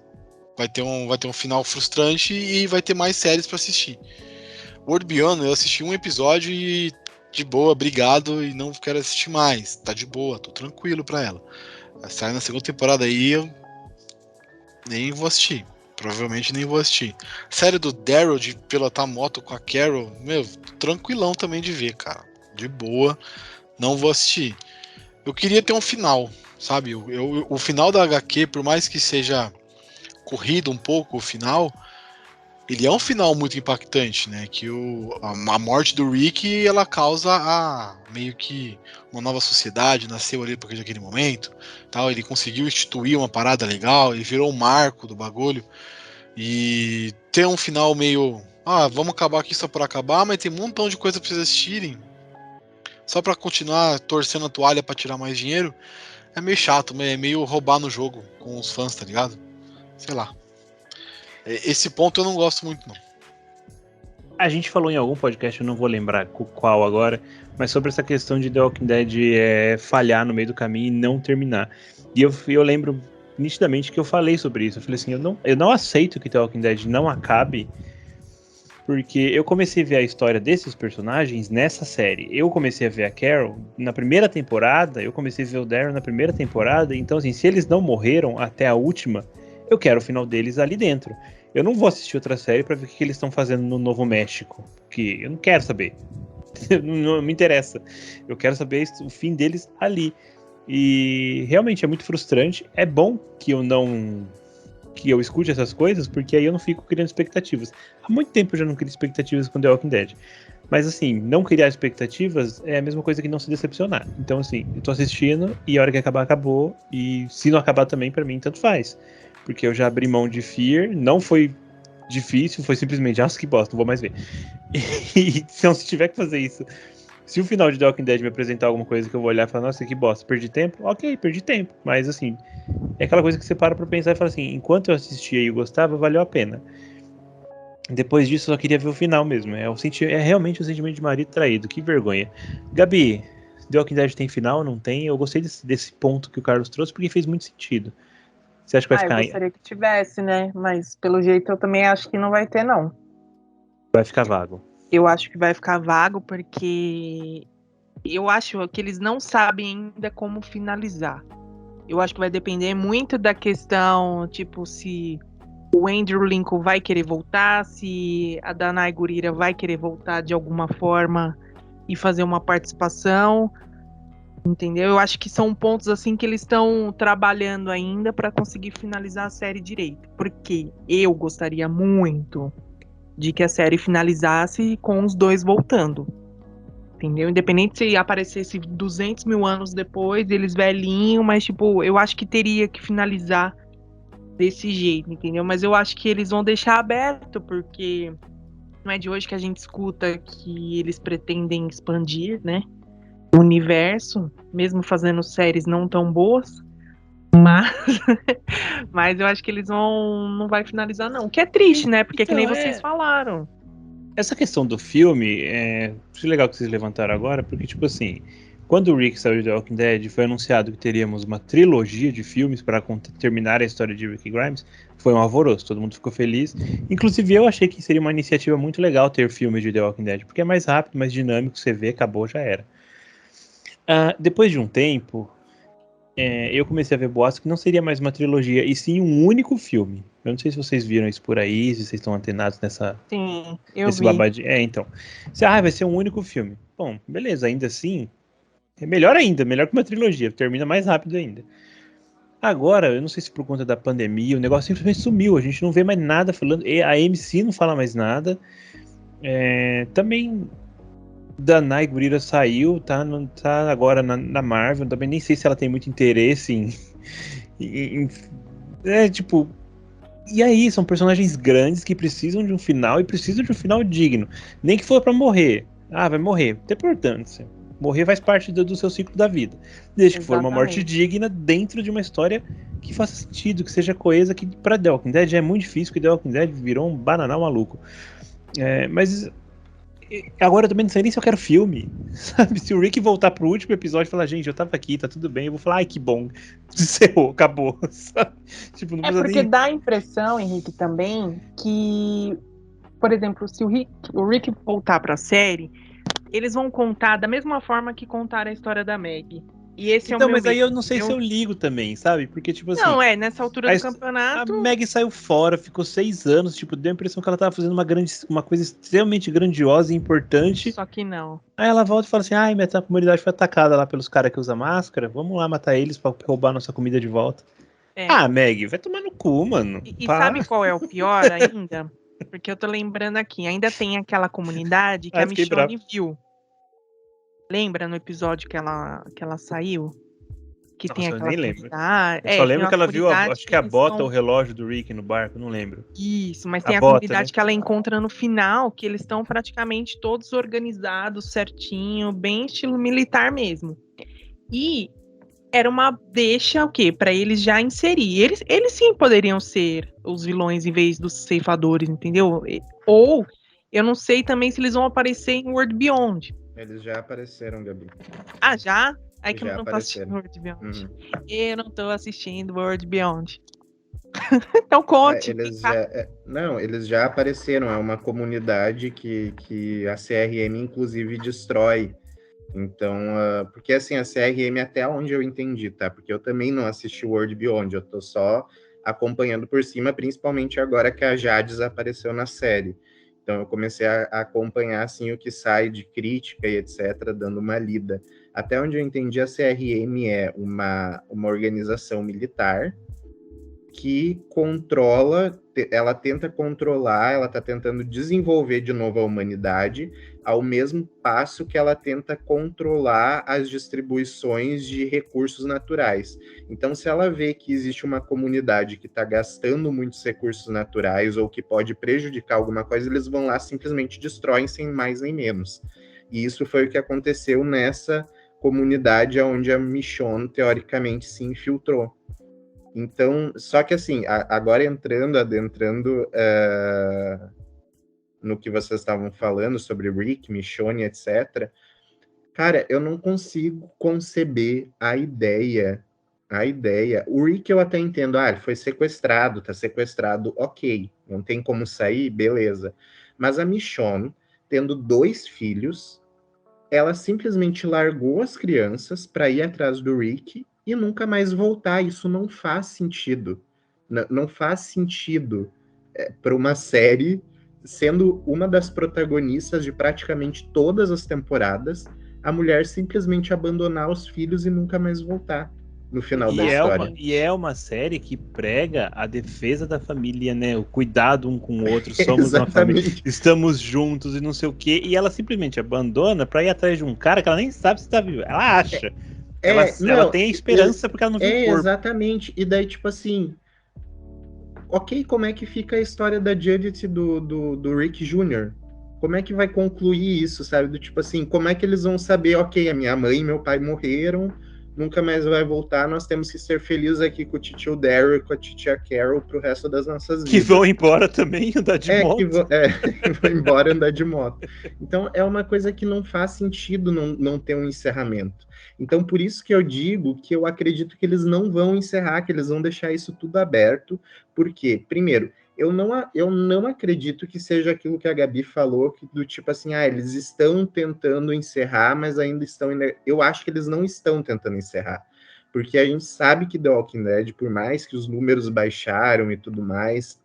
Vai ter um final frustrante e vai ter mais séries pra assistir. World Beyond, eu assisti um episódio e de boa, obrigado, e não quero assistir mais. Tá de boa, tô tranquilo pra ela. Sai na 2ª temporada aí, eu nem vou assistir. Provavelmente nem vou assistir. Série do Daryl de pilotar moto com a Carol, tranquilão também de ver, cara. De boa, não vou assistir. Eu queria ter um final, sabe? O final da HQ, por mais que seja corrido um pouco o final, ele é um final muito impactante, né? Que a morte do Rick, ela causa meio que uma nova sociedade, nasceu ali por aquele momento, tal. Ele conseguiu instituir uma parada legal, ele virou um marco do bagulho. E ter um final meio, vamos acabar aqui só por acabar, mas tem um montão de coisa pra vocês assistirem, só pra continuar torcendo a toalha pra tirar mais dinheiro, é meio chato, é meio roubar no jogo com os fãs, tá ligado? Sei lá. Esse ponto eu não gosto muito, não. A gente falou em algum podcast, eu não vou lembrar qual agora, mas sobre essa questão de The Walking Dead falhar no meio do caminho e não terminar. E eu lembro nitidamente que eu falei sobre isso. Eu falei assim, eu não aceito que The Walking Dead não acabe, porque eu comecei a ver a história desses personagens nessa série. Eu comecei a ver a Carol na primeira temporada, eu comecei a ver o Daryl na primeira temporada, então assim, se eles não morreram até a última, eu quero o final deles ali dentro. Eu não vou assistir outra série pra ver o que eles estão fazendo no Novo México, porque eu não quero saber. Não me interessa. Eu quero saber o fim deles ali. E realmente é muito frustrante. É bom que eu escute essas coisas, porque aí eu não fico criando expectativas. Há muito tempo eu já não crio expectativas com The Walking Dead. Mas assim, não criar expectativas é a mesma coisa que não se decepcionar. Então assim, eu tô assistindo e a hora que acabar, acabou. E se não acabar também, pra mim, tanto faz. Porque eu já abri mão de Fear, não foi difícil, foi simplesmente, que bosta, não vou mais ver. E então, se tiver que fazer isso, se o final de The Walking Dead me apresentar alguma coisa que eu vou olhar e falar, nossa, que bosta, perdi tempo? Ok, perdi tempo. Mas assim, é aquela coisa que você para pra pensar e fala assim, enquanto eu assistia e gostava, valeu a pena. Depois disso, eu só queria ver o final mesmo. É realmente o sentimento de marido traído, que vergonha. Gabi, The Walking Dead tem final? Não tem? Eu gostei desse ponto que o Carlos trouxe, porque fez muito sentido. Você acha que vai ficar... Eu gostaria que tivesse, né? Mas pelo jeito eu também acho que não vai ter, não. Vai ficar vago. Eu acho que vai ficar vago porque eu acho que eles não sabem ainda como finalizar. Eu acho que vai depender muito da questão, tipo, se o Andrew Lincoln vai querer voltar, se a Danai Gurira vai querer voltar de alguma forma e fazer uma participação, entendeu? Eu acho que são pontos assim que eles estão trabalhando ainda para conseguir finalizar a série direito. Porque eu gostaria muito de que a série finalizasse com os dois voltando. Entendeu? Independente se aparecesse 200 mil anos depois, eles velhinho, mas tipo, eu acho que teria que finalizar desse jeito, entendeu? Mas eu acho que eles vão deixar aberto, porque não é de hoje que a gente escuta que eles pretendem expandir, né, o universo, mesmo fazendo séries não tão boas, mas, mas eu acho que eles não vai finalizar não, o que é triste, né, porque que nem vocês falaram. Essa questão do filme, acho legal que vocês levantaram agora, porque, tipo assim, quando o Rick saiu de The Walking Dead, foi anunciado que teríamos uma trilogia de filmes para terminar a história de Rick Grimes, foi um alvoroço, todo mundo ficou feliz. Inclusive, eu achei que seria uma iniciativa muito legal ter filmes de The Walking Dead, porque é mais rápido, mais dinâmico, você vê, acabou, já era. Depois de um tempo, eu comecei a ver boatos que não seria mais uma trilogia, e sim um único filme. Eu não sei se vocês viram isso por aí, se vocês estão antenados Sim, eu nesse vi. babadinho. Então. Vai ser um único filme. Bom, beleza, ainda assim, é melhor ainda, melhor que uma trilogia, termina mais rápido ainda. Agora, eu não sei se por conta da pandemia, o negócio simplesmente sumiu, a gente não vê mais nada falando, a AMC não fala mais nada. Também Danai Gurira saiu, tá agora na Marvel, também nem sei se ela tem muito interesse tipo, e aí, são personagens grandes que precisam de um final e precisam de um final digno. Nem que for pra morrer. Vai morrer, não tem importância. Morrer faz parte do seu ciclo da vida. Desde que for uma morte digna dentro de uma história que faça sentido, que seja coesa, que pra The Walking Dead é muito difícil, porque The Walking Dead virou um bananal maluco. Mas agora eu também não sei nem se eu quero filme, sabe? Se o Rick voltar pro último episódio e falar, gente, eu tava aqui, tá tudo bem, eu vou falar, ai, que bom, encerrou, acabou, sabe? Tipo, não precisa porque nem... dá a impressão, Henrique, também, que, por exemplo, se o Rick voltar pra série, eles vão contar da mesma forma que contaram a história da Meg. E esse é o meu mas medo, aí eu não sei se eu ligo também, sabe? Porque, tipo assim... Não, nessa altura do campeonato... A Meg saiu fora, ficou 6 anos, tipo, deu a impressão que ela tava fazendo uma coisa extremamente grandiosa e importante. Só que não. Aí ela volta e fala assim, minha comunidade foi atacada lá pelos caras que usam máscara, vamos lá matar eles pra roubar nossa comida de volta. Meg, vai tomar no cu, mano. E sabe qual é o pior ainda? Porque eu tô lembrando aqui, ainda tem aquela comunidade que a Michonne viu. Lembra no episódio que ela saiu? Que tem aquela eu nem lembro. Eu só lembro que ela viu, acho que a bota, o relógio do Rick no barco, não lembro. Isso, mas tem a comunidade, né, que ela encontra no final, que eles estão praticamente todos organizados, certinho, bem estilo militar mesmo. E era uma deixa, o quê? Pra eles já inserir. Eles sim poderiam ser os vilões em vez dos ceifadores, entendeu? Ou, eu não sei também se eles vão aparecer em World Beyond. Eles já apareceram, Gabi. Já? É que eu não tô assistindo World Beyond. Eu não tô assistindo World Beyond. Então conte. Eles já apareceram. É uma comunidade que a CRM, inclusive, destrói. Então, porque assim, a CRM, até onde eu entendi, tá? Porque eu também não assisti World Beyond, eu tô só acompanhando por cima, principalmente agora que a Jade desapareceu na série. Então, eu comecei a acompanhar, assim, o que sai de crítica e etc., dando uma lida. Até onde eu entendi, a CRM é uma organização militar que controla, ela tenta controlar, ela está tentando desenvolver de novo a humanidade, ao mesmo passo que ela tenta controlar as distribuições de recursos naturais. Então, se ela vê que existe uma comunidade que está gastando muitos recursos naturais ou que pode prejudicar alguma coisa, eles vão lá, simplesmente destroem sem mais nem menos. E isso foi o que aconteceu nessa comunidade onde a Michonne, teoricamente, se infiltrou. Então, só que assim, agora adentrando no que vocês estavam falando sobre Rick, Michonne, etc., cara, eu não consigo conceber a ideia. O Rick eu até entendo, ele foi sequestrado, tá sequestrado, ok, não tem como sair, beleza. Mas a Michonne, tendo 2 filhos, ela simplesmente largou as crianças para ir atrás do Rick e nunca mais voltar. Isso não faz sentido. Não faz sentido para uma série, sendo uma das protagonistas de praticamente todas as temporadas, a mulher simplesmente abandonar os filhos e nunca mais voltar no final da história. É uma série que prega a defesa da família, né? O cuidado um com o outro, somos uma família, estamos juntos e não sei o quê. E ela simplesmente abandona pra ir atrás de um cara que ela nem sabe se tá vivo. Ela acha. Ela tem a esperança porque ela não viu o corpo. Exatamente. E daí, tipo assim, ok, como é que fica a história da Judith do Rick Jr.? Como é que vai concluir isso, sabe? Do tipo assim, como é que eles vão saber, ok, a minha mãe e meu pai morreram, nunca mais vai voltar, nós temos que ser felizes aqui com o titio Daryl e com a titia Carol pro resto das nossas vidas. Que vão embora também andar de moto. Que vão embora andar de moto. Então, é uma coisa que não faz sentido não ter um encerramento. Então, por isso que eu digo que eu acredito que eles não vão encerrar, que eles vão deixar isso tudo aberto, porque, primeiro, eu não acredito que seja aquilo que a Gabi falou, que do tipo assim, eles estão tentando encerrar, mas ainda estão... Eu acho que eles não estão tentando encerrar, porque a gente sabe que The Walking Dead, por mais que os números baixaram e tudo mais,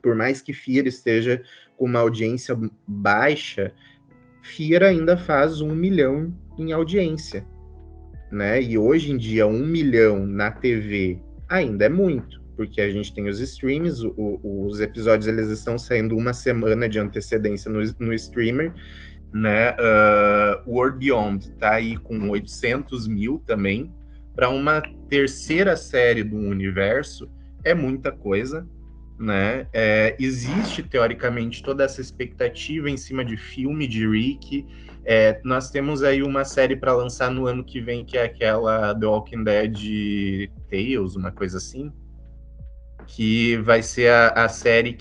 por mais que Fear esteja com uma audiência baixa, Fear ainda faz 1 milhão em audiência, né? E hoje em dia, 1 milhão na TV ainda é muito, porque a gente tem os streams, os episódios eles estão saindo uma semana de antecedência no streamer, né? World Beyond tá aí com 800 mil também. Para uma terceira série do universo, é muita coisa, né? Existe, teoricamente, toda essa expectativa em cima de filme de Rick. Nós temos aí uma série para lançar no ano que vem, que é aquela The Walking Dead Tales, uma coisa assim, que vai ser a série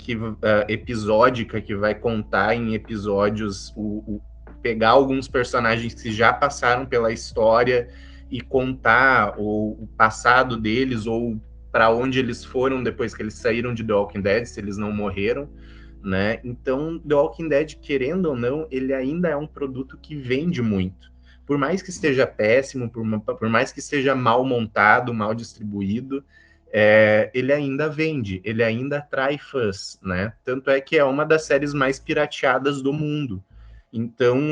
episódica, que vai contar em episódios, pegar alguns personagens que já passaram pela história e contar o passado deles, ou para onde eles foram depois que eles saíram de The Walking Dead, se eles não morreram, né? Então, The Walking Dead, querendo ou não, ele ainda é um produto que vende muito. Por mais que esteja péssimo, por mais que seja mal montado, mal distribuído, ele ainda vende, ele ainda atrai fãs, né? Tanto é que é uma das séries mais pirateadas do mundo. Então,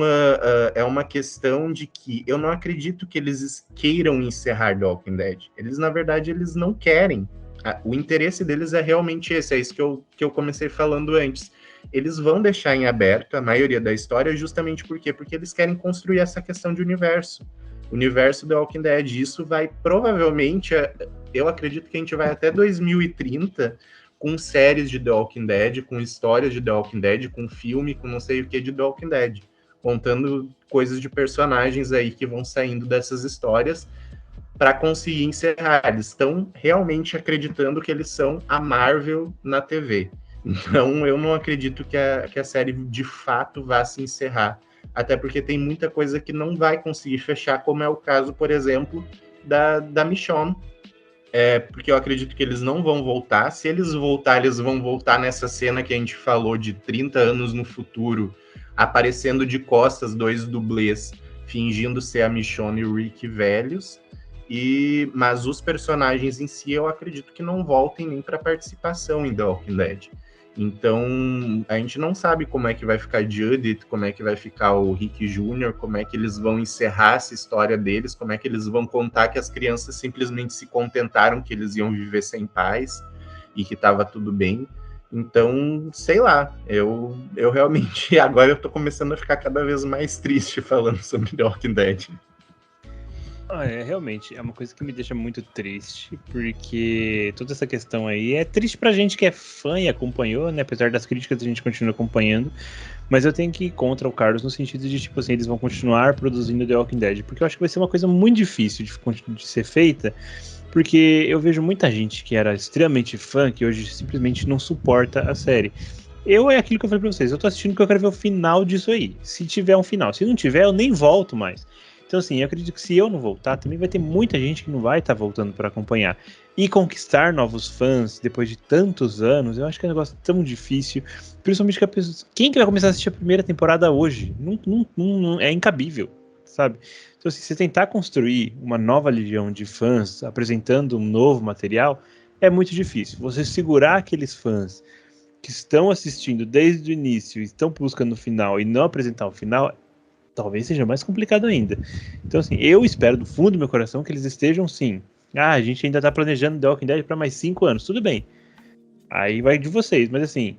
é uma questão de que eu não acredito que eles queiram encerrar The Walking Dead. Eles, na verdade, eles não querem. O interesse deles é realmente esse, é isso que eu comecei falando antes. Eles vão deixar em aberto a maioria da história justamente por quê? Porque eles querem construir essa questão de universo. Universo The Walking Dead. Isso vai, provavelmente, eu acredito que a gente vai até 2030 com séries de The Walking Dead, com histórias de The Walking Dead, com filme, com não sei o que de The Walking Dead, contando coisas de personagens aí que vão saindo dessas histórias para conseguir encerrar. Eles estão realmente acreditando que eles são a Marvel na TV. Então, eu não acredito que a série de fato vá se encerrar. Até porque tem muita coisa que não vai conseguir fechar, como é o caso, por exemplo, da Michonne. Porque eu acredito que eles não vão voltar. Se eles voltarem, eles vão voltar nessa cena que a gente falou de 30 anos no futuro, aparecendo de costas 2 dublês, fingindo ser a Michonne e o Rick velhos. Mas os personagens em si, eu acredito que não voltem nem para participação em The Walking Dead. Então, a gente não sabe como é que vai ficar Judith, como é que vai ficar o Rick Jr., como é que eles vão encerrar essa história deles, como é que eles vão contar que as crianças simplesmente se contentaram que eles iam viver sem pais e que estava tudo bem. Então, sei lá, eu realmente, agora eu tô começando a ficar cada vez mais triste falando sobre The Walking Dead. Realmente, é uma coisa que me deixa muito triste, porque toda essa questão aí é triste pra gente que é fã e acompanhou, né? Apesar das críticas, a gente continua acompanhando, mas eu tenho que ir contra o Carlos no sentido de, tipo assim, eles vão continuar produzindo The Walking Dead, porque eu acho que vai ser uma coisa muito difícil de ser feita, porque eu vejo muita gente que era extremamente fã, que hoje simplesmente não suporta a série. É aquilo que eu falei pra vocês, eu tô assistindo porque eu quero ver o final disso aí, se tiver um final. Se não tiver, eu nem volto mais. Então, assim, eu acredito que se eu não voltar, também vai ter muita gente que não vai estar voltando para acompanhar. E conquistar novos fãs depois de tantos anos, eu acho que é um negócio tão difícil. Principalmente que quem que vai começar a assistir a primeira temporada hoje? Não, é incabível. sabe? Então, assim, você tentar construir uma nova legião de fãs apresentando um novo material é muito difícil. Você segurar aqueles fãs que estão assistindo desde o início e estão buscando o final e não apresentar o final, talvez seja mais complicado ainda. Então, assim, eu espero do fundo do meu coração que eles estejam, sim. A gente ainda tá planejando The Walking Dead para mais 5 anos. Tudo bem. Aí vai de vocês. Mas, assim,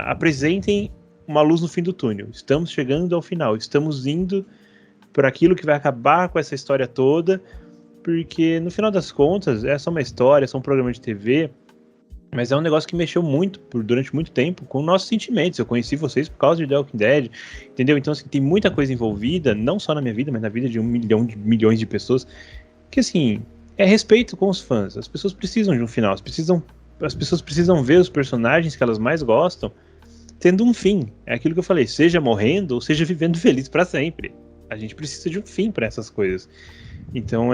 apresentem uma luz no fim do túnel. Estamos chegando ao final. Estamos indo por aquilo que vai acabar com essa história toda. Porque, no final das contas, é só uma história, é só um programa de TV. Mas é um negócio que mexeu muito, durante muito tempo, com nossos sentimentos. Eu conheci vocês por causa de The Walking Dead, entendeu? Então, assim, tem muita coisa envolvida, não só na minha vida, mas na vida de milhões de pessoas, que, assim, é respeito com os fãs. As pessoas precisam de um final, as pessoas precisam ver os personagens que elas mais gostam tendo um fim. É aquilo que eu falei, seja morrendo ou seja vivendo feliz pra sempre. A gente precisa de um fim pra essas coisas. Então,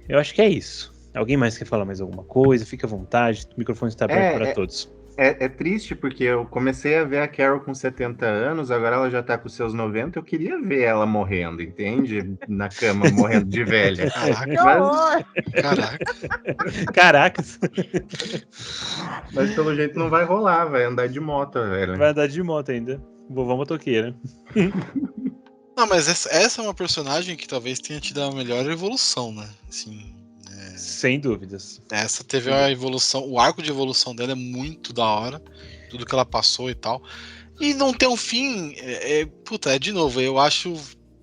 eu acho que é isso. Alguém mais quer falar mais alguma coisa? Fique à vontade, o microfone está aberto para todos. É triste, porque eu comecei a ver a Carol com 70 anos, agora ela já tá com seus 90, eu queria ver ela morrendo, entende? Na cama, morrendo de velha. Caracas. Mas pelo jeito não vai rolar, vai andar de moto, velho. Vai andar de moto ainda. Vovó motoqueira. Não, mas essa é uma personagem que talvez tenha tido a melhor evolução, né? Assim... Sem dúvidas. Essa teve a evolução, o arco de evolução dela é muito da hora, tudo que ela passou e tal. E não ter um fim, de novo, eu acho...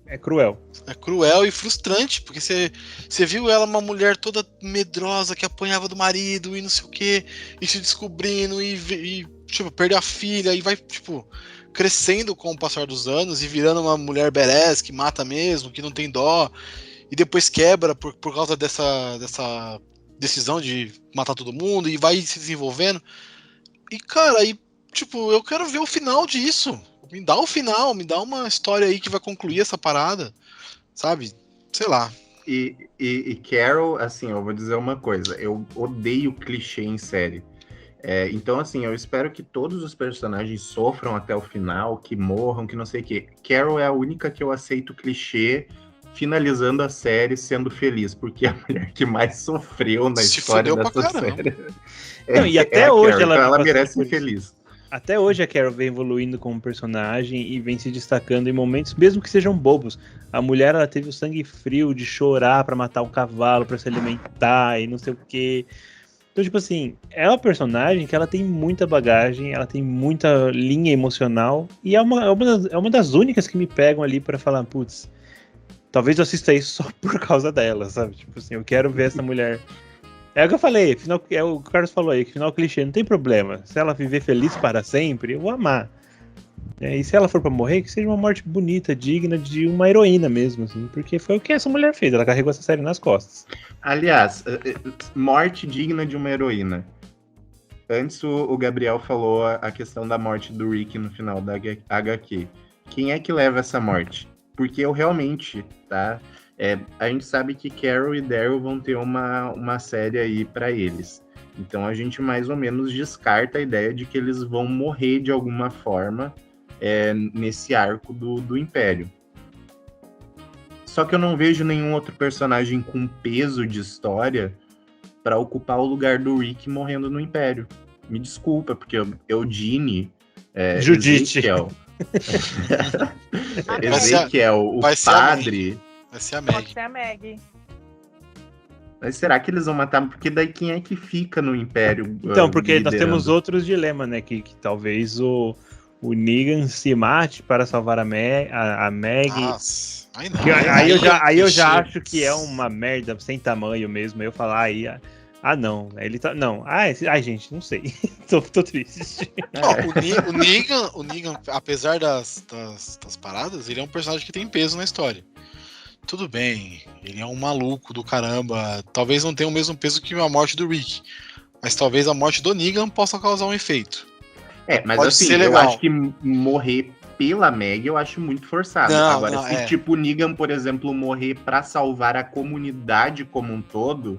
É cruel. É cruel e frustrante, porque você viu ela uma mulher toda medrosa, que apanhava do marido e não sei o que, e se descobrindo, e tipo, perder a filha, e vai, tipo, crescendo com o passar dos anos, e virando uma mulher badass, que mata mesmo, que não tem dó, e depois quebra por causa dessa decisão de matar todo mundo, e vai se desenvolvendo. E, cara, tipo, eu quero ver o final disso. Me dá o final, me dá uma história aí que vai concluir essa parada, sabe? Sei lá. E Carol, assim, eu vou dizer uma coisa, eu odeio clichê em série. Então, assim, eu espero que todos os personagens sofram até o final, que morram, que não sei o quê. Carol é a única que eu aceito clichê, finalizando a série sendo feliz, porque é a mulher que mais sofreu na história dessa série. Não, e até hoje Carol, ela merece ser feliz. Até hoje a Carol vem evoluindo como personagem e vem se destacando em momentos, mesmo que sejam bobos. A mulher, ela teve o sangue frio de chorar pra matar um cavalo, pra se alimentar e não sei o quê. Então, tipo assim, é uma personagem que ela tem muita bagagem, ela tem muita linha emocional e é uma das únicas que me pegam ali pra falar, putz, talvez eu assista isso só por causa dela, sabe? Tipo assim, eu quero ver essa mulher... É o que eu falei, final, o Carlos falou aí, que final clichê, não tem problema. Se ela viver feliz para sempre, eu vou amar. E se ela for pra morrer, que seja uma morte bonita, digna de uma heroína mesmo, assim, porque foi o que essa mulher fez, ela carregou essa série nas costas. Aliás, morte digna de uma heroína. Antes o Gabriel falou a questão da morte do Rick no final da HQ. Quem é que leva essa morte? Porque eu realmente, tá... a gente sabe que Carol e Daryl vão ter uma série aí pra eles. Então a gente mais ou menos descarta a ideia de que eles vão morrer de alguma forma nesse arco do Império. Só que eu não vejo nenhum outro personagem com peso de história pra ocupar o lugar do Rick morrendo no Império. Me desculpa, porque Eugene, Judite. Ezequiel, o padre... Vai ser a Pode ser a Maggie. Mas será que eles vão matar? Porque daí quem é que fica no Império? Então, porque nós temos outros dilemas, né? Que talvez o Negan se mate para salvar a Maggie. Nossa, aí eu já acho que é uma merda sem tamanho mesmo. Aí eu falo, não, ele tá. Não, gente, não sei. tô triste. O Negan, apesar das paradas, ele é um personagem que tem peso na história. Tudo bem, ele é um maluco do caramba. Talvez não tenha o mesmo peso que a morte do Rick, mas talvez a morte do Negan possa causar um efeito. Mas pode assim, eu acho que morrer pela Meg eu acho muito forçado. Agora, se tipo o Negan, por exemplo, morrer pra salvar a comunidade como um todo,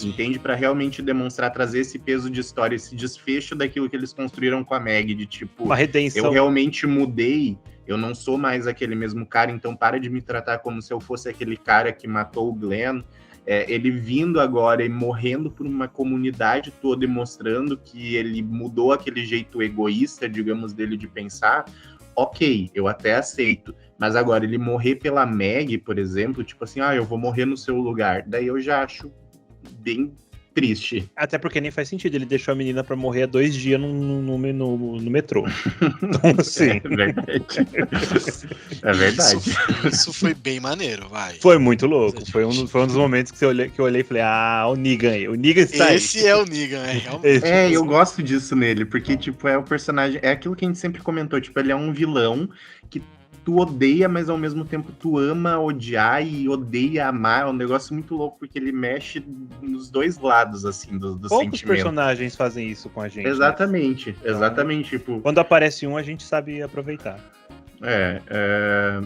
entende? Pra realmente demonstrar, trazer esse peso de história, esse desfecho daquilo que eles construíram com a Meg, de tipo, uma redenção. Eu realmente mudei, eu não sou mais aquele mesmo cara, então para de me tratar como se eu fosse aquele cara que matou o Glenn. Ele vindo agora e morrendo por uma comunidade toda e mostrando que ele mudou aquele jeito egoísta, digamos, dele de pensar, ok, eu até aceito. Mas agora, ele morrer pela Meg, por exemplo, tipo assim, eu vou morrer no seu lugar, daí eu já acho bem triste. Até porque nem faz sentido, ele deixou a menina pra morrer há 2 dias no metrô. Então, assim... É verdade. É verdade. Isso foi bem maneiro, vai. Foi muito louco. Foi um dos momentos que eu olhei e falei, o Negan aí. O Negan está aí. Esse é o Negan, realmente. Eu gosto disso nele, porque, tipo, é o personagem... É aquilo que a gente sempre comentou, tipo, ele é um vilão que tu odeia, mas ao mesmo tempo tu ama odiar e odeia amar. É um negócio muito louco, porque ele mexe nos dois lados, assim, do Poucos sentimento. personagens fazem isso com a gente. Exatamente, né? Exatamente. Tipo... Quando aparece um, a gente sabe aproveitar.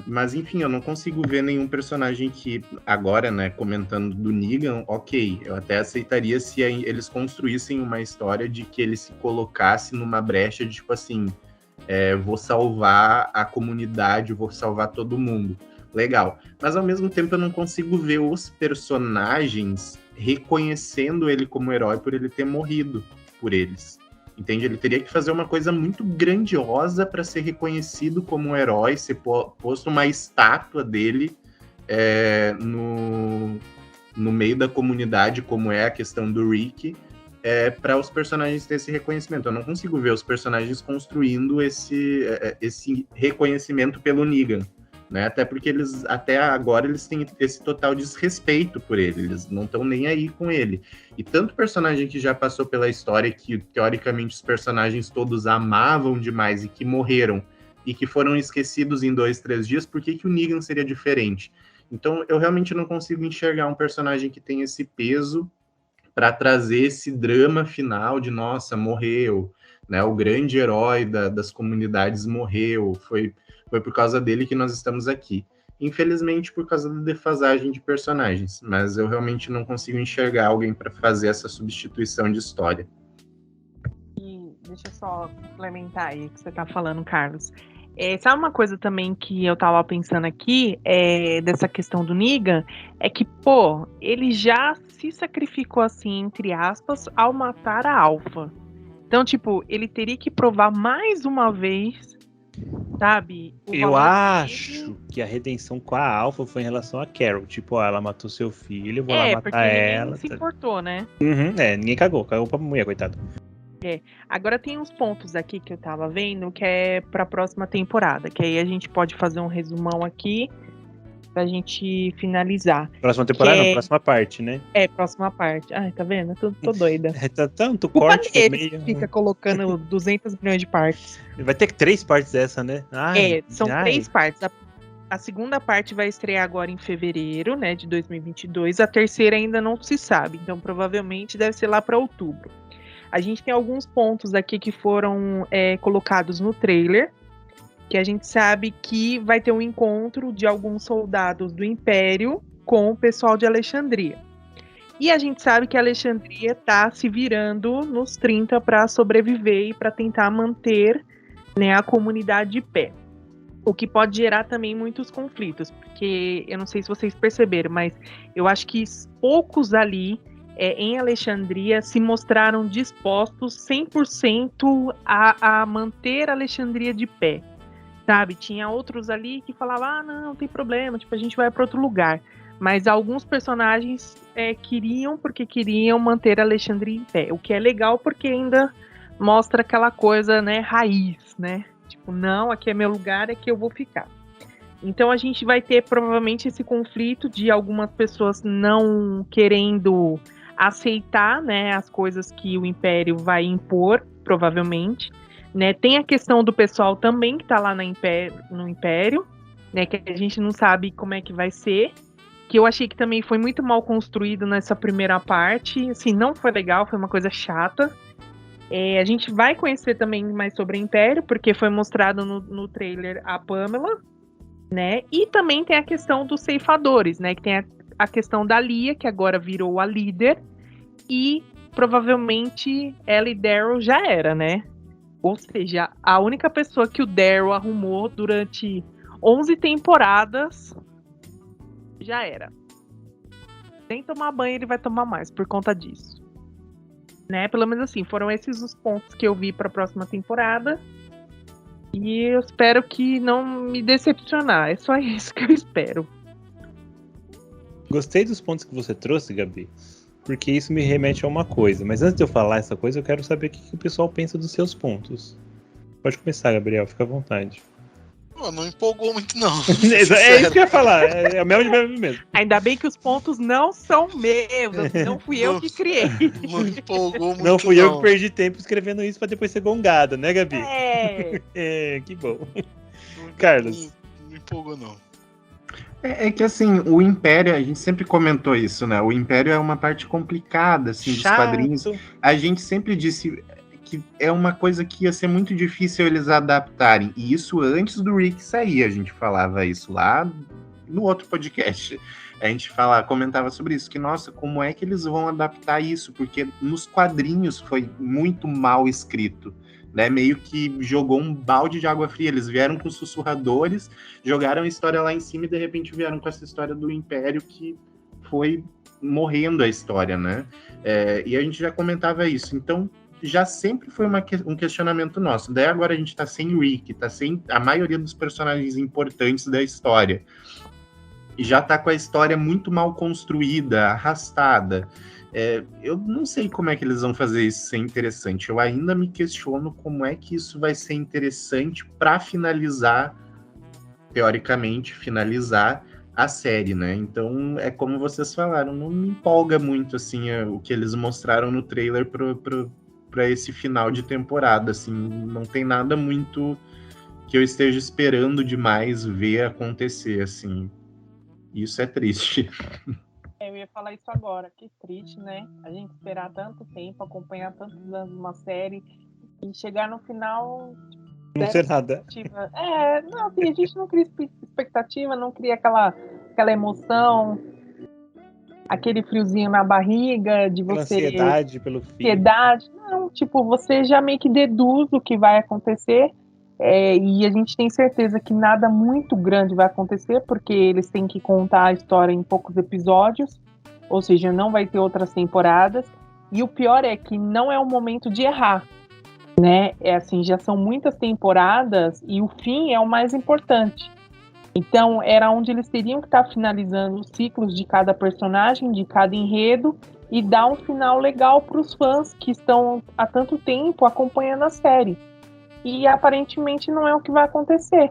Mas enfim, eu não consigo ver nenhum personagem que, agora, né, comentando do Negan, ok, eu até aceitaria se eles construíssem uma história de que ele se colocasse numa brecha de, tipo assim, vou salvar a comunidade, vou salvar todo mundo. Legal. Mas ao mesmo tempo eu não consigo ver os personagens reconhecendo ele como herói por ele ter morrido por eles. Entende? Ele teria que fazer uma coisa muito grandiosa para ser reconhecido como um herói, ser posto uma estátua dele no meio da comunidade, como é a questão do Rick, para os personagens terem esse reconhecimento. Eu não consigo ver os personagens construindo esse reconhecimento pelo Negan, né? Até porque até agora eles têm esse total desrespeito por ele, eles não estão nem aí com ele. E tanto personagem que já passou pela história, que teoricamente os personagens todos amavam demais e que morreram, e que foram esquecidos em 2, 3 dias, por que o Negan seria diferente? Então eu realmente não consigo enxergar um personagem que tem esse peso para trazer esse drama final de, nossa, morreu, né? O grande herói das comunidades morreu, foi por causa dele que nós estamos aqui. Infelizmente, por causa da defasagem de personagens, mas eu realmente não consigo enxergar alguém para fazer essa substituição de história. E deixa eu só complementar aí o que você tá falando, Carlos. Sabe uma coisa também que eu tava pensando aqui, dessa questão do Negan, é que, ele já se sacrificou, assim, entre aspas, ao matar a Alpha. Então, tipo, ele teria que provar mais uma vez, sabe? Eu acho que a redenção com a Alpha foi em relação a Carol. Tipo, ela matou seu filho, eu vou lá matar ela. Ninguém se importou, né? Ninguém cagou pra mulher, coitado. Agora tem uns pontos aqui que eu tava vendo que é pra próxima temporada, que aí a gente pode fazer um resumão aqui pra gente finalizar. Próxima temporada, não, próxima parte, né? Próxima parte. Ai, tá vendo? Tô doida. Tanto corte no meio. Fica colocando 200 milhões de partes. Vai ter 3 partes dessa, né? São 3 partes. A segunda parte vai estrear agora em fevereiro, né, de 2022. A terceira ainda não se sabe, então provavelmente deve ser lá pra outubro. A gente tem alguns pontos aqui que foram colocados no trailer, que a gente sabe que vai ter um encontro de alguns soldados do Império com o pessoal de Alexandria. E a gente sabe que a Alexandria está se virando nos 30 para sobreviver e para tentar manter, né, a comunidade de pé. O que pode gerar também muitos conflitos, porque eu não sei se vocês perceberam, mas eu acho que poucos ali em Alexandria se mostraram dispostos 100% a manter Alexandria de pé, sabe? Tinha outros ali que falavam, não tem problema, tipo, a gente vai para outro lugar. Mas alguns personagens queriam manter Alexandria em pé, o que é legal porque ainda mostra aquela coisa, né, raiz, né? Tipo, não, aqui é meu lugar, aqui eu vou ficar. Então a gente vai ter provavelmente esse conflito de algumas pessoas não querendo aceitar, né, as coisas que o Império vai impor, provavelmente, né? Tem a questão do pessoal também que tá lá no Império, né, que a gente não sabe como é que vai ser, que eu achei que também foi muito mal construído nessa primeira parte, assim, não foi legal, foi uma coisa chata. A gente vai conhecer também mais sobre o Império, porque foi mostrado no trailer a Pamela, né, e também tem a questão dos ceifadores, né, que tem a questão da Lia, que agora virou a líder, e provavelmente ela e Daryl já era, né? Ou seja, a única pessoa que o Daryl arrumou durante 11 temporadas já era. Nem tomar banho ele vai tomar mais por conta disso. Né? Pelo menos assim, foram esses os pontos que eu vi para a próxima temporada. E eu espero que não me decepcionar. É só isso que eu espero. Gostei dos pontos que você trouxe, Gabi, porque isso me remete a uma coisa. Mas antes de eu falar essa coisa, eu quero saber o que o pessoal pensa dos seus pontos. Pode começar, Gabriel, fica à vontade. Pô, não empolgou muito, não. É isso que eu ia falar, é mel de bebê mesmo. Ainda bem que os pontos não são meus, assim, não fui eu que criei. Não empolgou muito, não fui eu que perdi tempo escrevendo isso pra depois ser gongado, né, Gabi? É, que bom. Carlos. Não empolgou, não. É que assim, o Império, a gente sempre comentou isso, né? O Império é uma parte complicada, assim, dos quadrinhos. A gente sempre disse que é uma coisa que ia ser muito difícil eles adaptarem. E isso antes do Rick sair, a gente falava isso lá no outro podcast. A gente comentava sobre isso, que nossa, como é que eles vão adaptar isso? Porque nos quadrinhos foi muito mal escrito. Né, meio que jogou um balde de água fria. Eles vieram com sussurradores, jogaram a história lá em cima e de repente vieram com essa história do Império que foi morrendo a história, né? E a gente já comentava isso. Então, já sempre foi um questionamento nosso. Daí agora a gente tá sem Rick, tá sem a maioria dos personagens importantes da história. E já tá com a história muito mal construída, arrastada. Eu não sei como é que eles vão fazer isso ser interessante. Eu ainda me questiono como é que isso vai ser interessante para finalizar, teoricamente, a série, né? Então, é como vocês falaram, não me empolga muito, assim, o que eles mostraram no trailer para esse final de temporada, assim, não tem nada muito que eu esteja esperando demais ver acontecer, assim. Isso é triste. Eu ia falar isso agora, que triste, né? A gente esperar tanto tempo, acompanhar tantos anos uma série e chegar no final... Não ser nada. Não, assim, a gente não cria expectativa, não cria aquela emoção, aquele friozinho na barriga de você... Ansiedade pelo fim. Ansiedade, não, tipo, você já meio que deduz o que vai acontecer. E a gente tem certeza que nada muito grande vai acontecer, porque eles têm que contar a história em poucos episódios, ou seja, não vai ter outras temporadas, e o pior é que não é o momento de errar, né? Assim, já são muitas temporadas e o fim é o mais importante. Então, era onde eles teriam que estar finalizando os ciclos de cada personagem, de cada enredo, e dar um final legal para os fãs que estão há tanto tempo acompanhando a série. E aparentemente não é o que vai acontecer,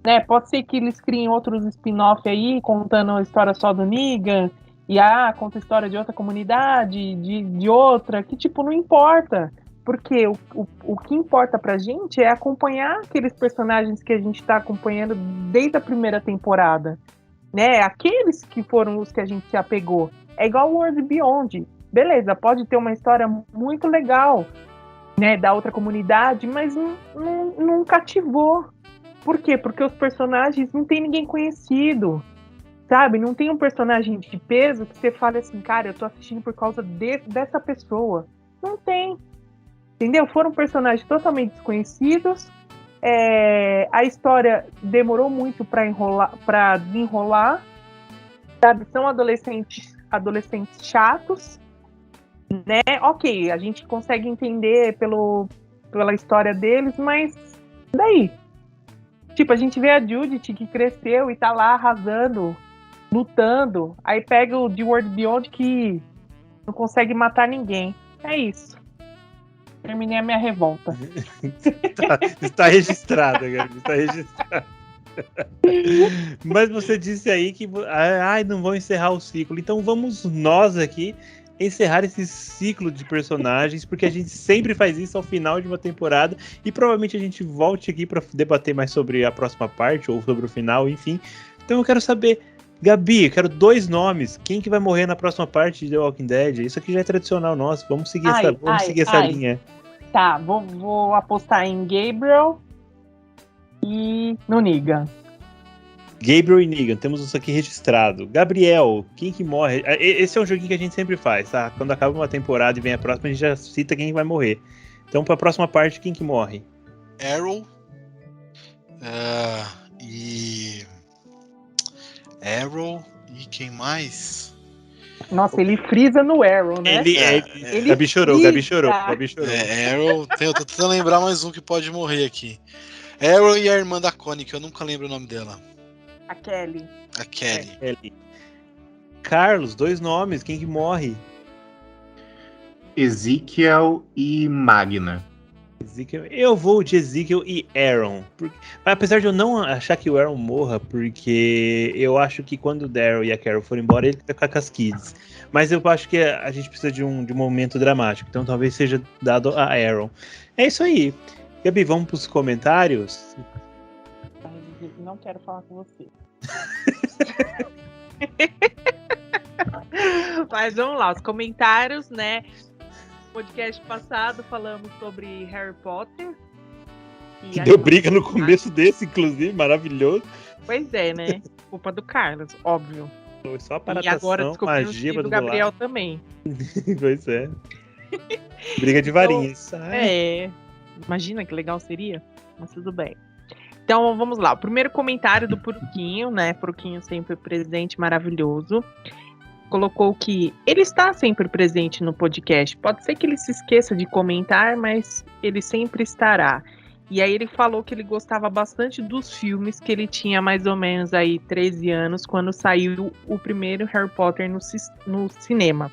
né? Pode ser que eles criem outros spin-off aí, contando a história só do Negan, e conta a história de outra comunidade, de outra, que tipo, não importa. Porque o que importa pra gente é acompanhar aqueles personagens que a gente tá acompanhando desde a primeira temporada, né? Aqueles que foram os que a gente se apegou. É igual o World Beyond. Beleza, pode ter uma história muito legal, né, da outra comunidade, mas não cativou. Por quê? Porque os personagens não tem ninguém conhecido, sabe? Não tem um personagem de peso que você fale assim, cara, eu tô assistindo por causa dessa pessoa. Não tem. Entendeu? Foram personagens totalmente desconhecidos. A história demorou muito para desenrolar. Sabe? São adolescentes chatos. Né? Ok, a gente consegue entender pela história deles, mas daí? Tipo, a gente vê a Judith que cresceu e tá lá arrasando, lutando, aí pega o The World Beyond que não consegue matar ninguém. É isso. Terminei a minha revolta. Está registrado, Gabi, está registrado. Mas você disse aí que não vão encerrar o ciclo, então vamos nós aqui encerrar esse ciclo de personagens, porque a gente sempre faz isso ao final de uma temporada e provavelmente a gente volte aqui para debater mais sobre a próxima parte ou sobre o final, enfim. Então eu quero saber, Gabi, eu quero 2 nomes. Quem que vai morrer na próxima parte de The Walking Dead? Isso aqui já é tradicional nosso. Vamos seguir essa linha. Tá, vou apostar em Gabriel e no Negan. Gabriel e Negan, temos isso aqui registrado. Gabriel, quem que morre? Esse é um joguinho que a gente sempre faz, tá? Quando acaba uma temporada e vem a próxima, a gente já cita quem vai morrer. Então, pra próxima parte, quem que morre? Arrow. E quem mais? Nossa, ele frisa no Arrow, né? Ele Gabi chorou. Arrow. Eu tô tentando lembrar mais um que pode morrer aqui. Arrow e a irmã da Connie, que eu nunca lembro o nome dela. A Kelly. A Kelly. Carlos, 2 nomes, quem que morre? Ezekiel e Magna. Eu vou de Ezekiel e Aaron. Apesar de eu não achar que o Aaron morra, porque eu acho que quando o Daryl e a Carol forem embora, ele vai ficar com as kids. Mas eu acho que a gente precisa de um momento dramático, então talvez seja dado a Aaron. É isso aí. Gabi, vamos pros comentários? Não quero falar com você. Mas vamos lá, os comentários, né? No podcast passado falamos sobre Harry Potter. Que deu briga no começo desse, inclusive, maravilhoso. Pois é, né? Culpa do Carlos, óbvio. Foi só e agora descobrimos que do Gabriel também. Pois é. Briga de varinhas. Imagina que legal seria, mas tudo bem. Então vamos lá, o primeiro comentário do Puruquinho, né? Puruquinho sempre presente, maravilhoso. Colocou que ele está sempre presente no podcast. Pode ser que ele se esqueça de comentar, mas ele sempre estará. E aí ele falou que ele gostava bastante dos filmes, que ele tinha mais ou menos aí 13 anos quando saiu o primeiro Harry Potter no cinema.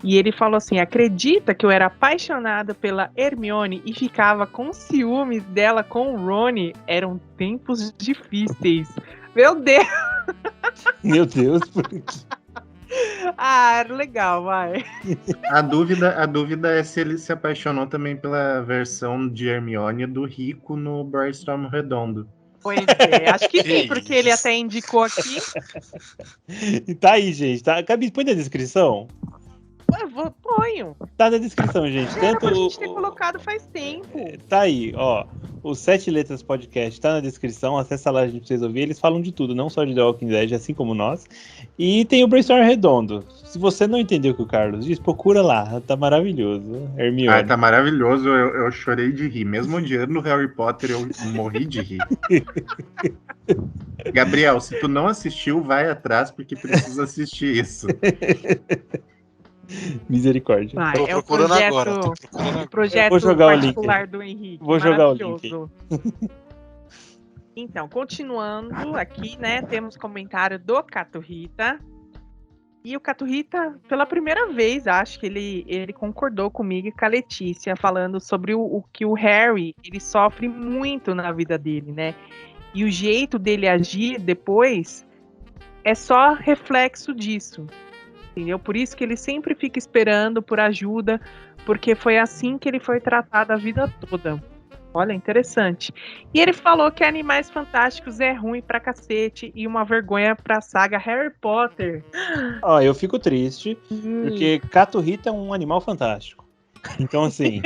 E ele falou assim, acredita que eu era apaixonada pela Hermione e ficava com ciúmes dela com o Rony? Eram tempos difíceis. Meu Deus! Meu Deus, por quê? Ah, legal, vai. A dúvida é se ele se apaixonou também pela versão de Hermione do Rico no Brainstorm Redondo. Pois é, acho que sim, porque ele até indicou aqui. E tá aí, gente. Tá? Gabi, põe na descrição. Ponho. Tá na descrição, gente. Era pra gente ter colocado faz tempo. Tá aí, ó. O 7 Letras Podcast tá na descrição. Acessa lá, gente, pra vocês ouvirem. Eles falam de tudo, não só de The Walking Dead, assim como nós. E tem o Brainstorm Redondo. Se você não entendeu o que o Carlos diz, procura lá. Tá maravilhoso. Hermione. Tá maravilhoso. Eu chorei de rir. Mesmo odiando Harry Potter, eu morri de rir. Gabriel, se tu não assistiu, vai atrás, porque precisa assistir isso. Misericórdia. Vai, tô procurando agora. O projeto vou jogar particular do Henrique. Vou jogar o link. Então, continuando aqui, né? Temos comentário do Caturrita. E o Caturrita, pela primeira vez, acho que ele concordou comigo e com a Letícia, falando sobre o que o Harry, ele sofre muito na vida dele, né? E o jeito dele agir depois é só reflexo disso. Entendeu? Por isso que ele sempre fica esperando por ajuda, porque foi assim que ele foi tratado a vida toda. Olha, interessante. E ele falou que Animais Fantásticos é ruim pra cacete e uma vergonha pra saga Harry Potter. Ó, eu fico triste, porque Caturrita é um animal fantástico. Então, assim...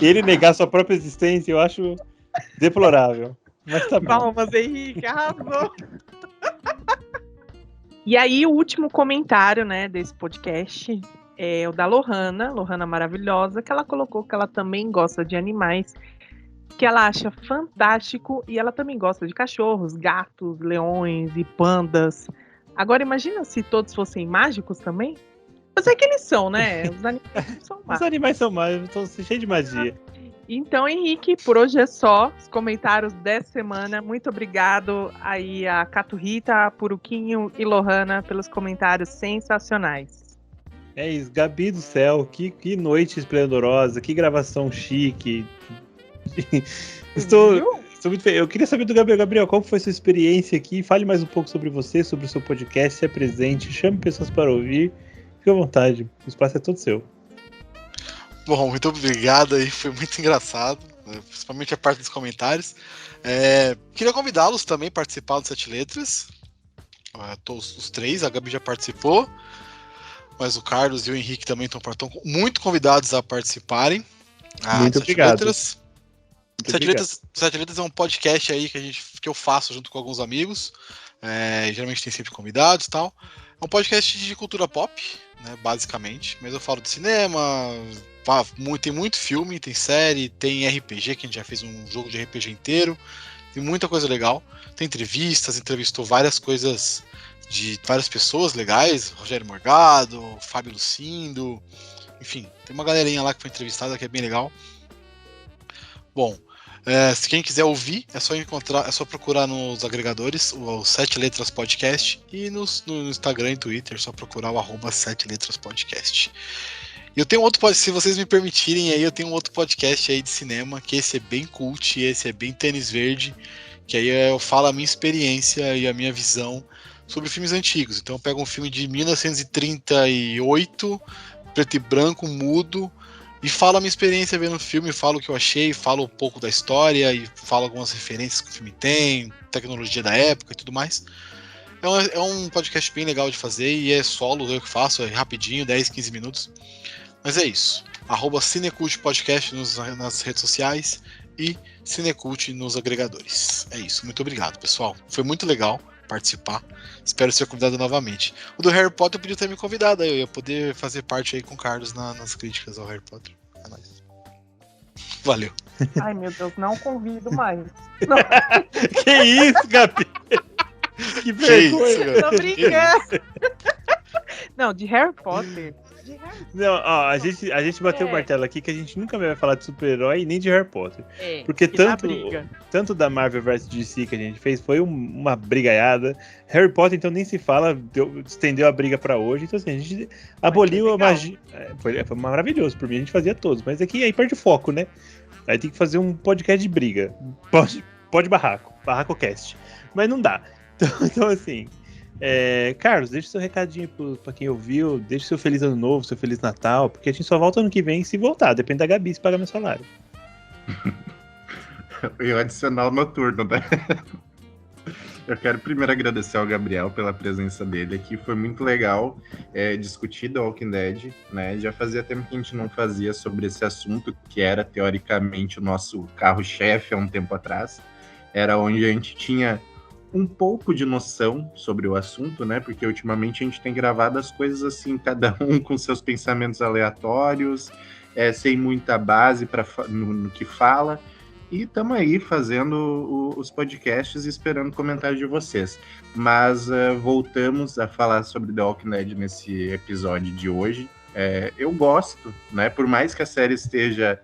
ele negar sua própria existência, eu acho deplorável. Mas tá bom. Palmas, Henrique, arrasou! E aí, o último comentário, né, desse podcast é o da Lohana maravilhosa, que ela colocou que ela também gosta de animais, que ela acha fantástico, e ela também gosta de cachorros, gatos, leões e pandas. Agora, imagina se todos fossem mágicos também? Mas é que eles são, né? Os animais são mágicos. Os animais são mágicos, estão cheios de magia. Então, Henrique, por hoje é só. Os comentários dessa semana. Muito obrigado aí a Caturrita, a Puruquinho e Lohana pelos comentários sensacionais. É isso, Gabi do céu, que noite esplendorosa, que gravação chique. Estou muito feliz. Eu queria saber do Gabriel, qual foi a sua experiência aqui? Fale mais um pouco sobre você, sobre o seu podcast, se apresente, chame pessoas para ouvir. Fique à vontade, o espaço é todo seu. Bom, muito obrigado aí, foi muito engraçado, né, principalmente a parte dos comentários. Queria convidá-los também a participar do 7 Letras. Todos os 3, a Gabi já participou, mas o Carlos e o Henrique também estão muito convidados a participarem. Muito obrigado. Letras. 7 Letras é um podcast aí que eu faço junto com alguns amigos. Geralmente tem sempre convidados e tal. É um podcast de cultura pop, né, basicamente. Mas eu falo de cinema, tem muito filme, tem série, tem RPG, que a gente já fez um jogo de RPG inteiro. Tem muita coisa legal. Tem entrevistou várias coisas de várias pessoas legais. Rogério Morgado, Fábio Lucindo. Enfim, tem uma galerinha lá que foi entrevistada que é bem legal. Bom, se quem quiser ouvir, é só procurar nos agregadores o 7 Letras Podcast e no Instagram e Twitter, é só procurar o @7 Letras Podcast. E eu tenho outro, se vocês me permitirem, aí eu tenho um outro podcast aí de cinema, que esse é bem cult, esse é bem tênis verde, que aí eu falo a minha experiência e a minha visão sobre filmes antigos. Então eu pego um filme de 1938, preto e branco, mudo, e falo a minha experiência vendo o filme, falo o que eu achei, falo um pouco da história e falo algumas referências que o filme tem, tecnologia da época e tudo mais. É um podcast bem legal de fazer e é solo, eu que faço, é rapidinho, 10, 15 minutos. Mas é isso. @Cinecult Podcast nas redes sociais e Cinecult nos agregadores. É isso. Muito obrigado, pessoal. Foi muito legal participar. Espero ser convidado novamente. O do Harry Potter eu podia ter me convidado. Eu ia poder fazer parte aí com o Carlos nas críticas ao Harry Potter. É nóis. Valeu. Ai, meu Deus, não convido mais. Que isso, Gabi? Que vergonha. Tô brincando. Não, de Harry Potter. Não, ó, a gente bateu o martelo aqui que a gente nunca vai falar de super-herói nem de Harry Potter. Porque tanto da Marvel vs DC que a gente fez foi uma brigaiada. Harry Potter, então, nem se fala, estendeu a briga pra hoje. Então, assim, a gente aboliu a magia. Foi maravilhoso, por mim a gente fazia todos. Mas aqui aí perde o foco, né? Aí tem que fazer um podcast de briga. Pode barracocast. Mas não dá. Então assim. Carlos, deixa seu recadinho pra quem ouviu, deixa seu Feliz Ano Novo, seu Feliz Natal, porque a gente só volta ano que vem se voltar, depende da Gabi se pagar meu salário. E o adicional noturno, né? Eu quero primeiro agradecer ao Gabriel pela presença dele aqui, foi muito legal discutir The Walking Dead, né? Já fazia tempo que a gente não fazia sobre esse assunto, que era teoricamente o nosso carro-chefe há um tempo atrás, era onde a gente tinha um pouco de noção sobre o assunto, né? Porque ultimamente a gente tem gravado as coisas assim, cada um com seus pensamentos aleatórios, sem muita base no que fala. E estamos aí fazendo os podcasts e esperando comentários de vocês. Mas voltamos a falar sobre The Walking Dead nesse episódio de hoje. Eu gosto, né? Por mais que a série esteja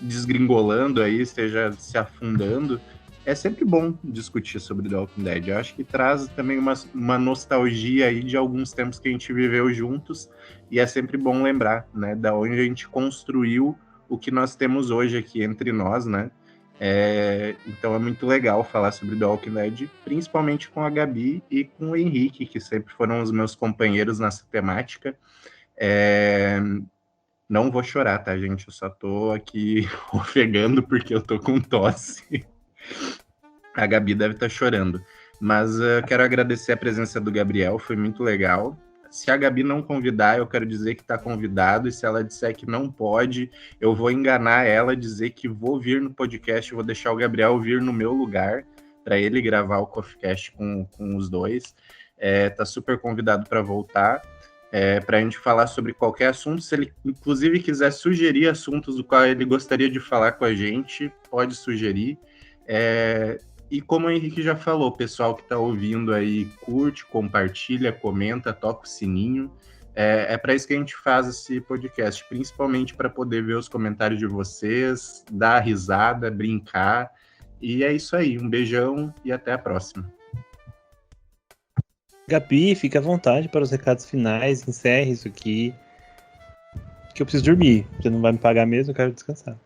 desgringolando aí, esteja se afundando, é sempre bom discutir sobre The Walking Dead. Eu acho que traz também uma nostalgia aí de alguns tempos que a gente viveu juntos, e é sempre bom lembrar, né, da onde a gente construiu o que nós temos hoje aqui entre nós, né? Então é muito legal falar sobre The Walking Dead, principalmente com a Gabi e com o Henrique, que sempre foram os meus companheiros nessa temática. Não vou chorar, tá, gente? Eu só tô aqui ofegando porque eu tô com tosse. A Gabi deve estar chorando. Mas quero agradecer a presença do Gabriel, foi muito legal. Se a Gabi não convidar, eu quero dizer que está convidado. E se ela disser que não pode, eu vou enganar ela, dizer que vou vir no podcast, vou deixar o Gabriel vir no meu lugar, para ele gravar o CoffeeCast com os dois. Tá super convidado para voltar, para a gente falar sobre qualquer assunto. Se ele, inclusive, quiser sugerir assuntos do qual ele gostaria de falar com a gente, pode sugerir. E como o Henrique já falou, o pessoal que está ouvindo aí, curte, compartilha, comenta, toca o sininho. É para isso que a gente faz esse podcast, principalmente para poder ver os comentários de vocês, dar risada, brincar. E é isso aí, um beijão e até a próxima. Gabi, fica à vontade para os recados finais, encerre isso aqui, que eu preciso dormir. Você não vai me pagar mesmo, eu quero descansar.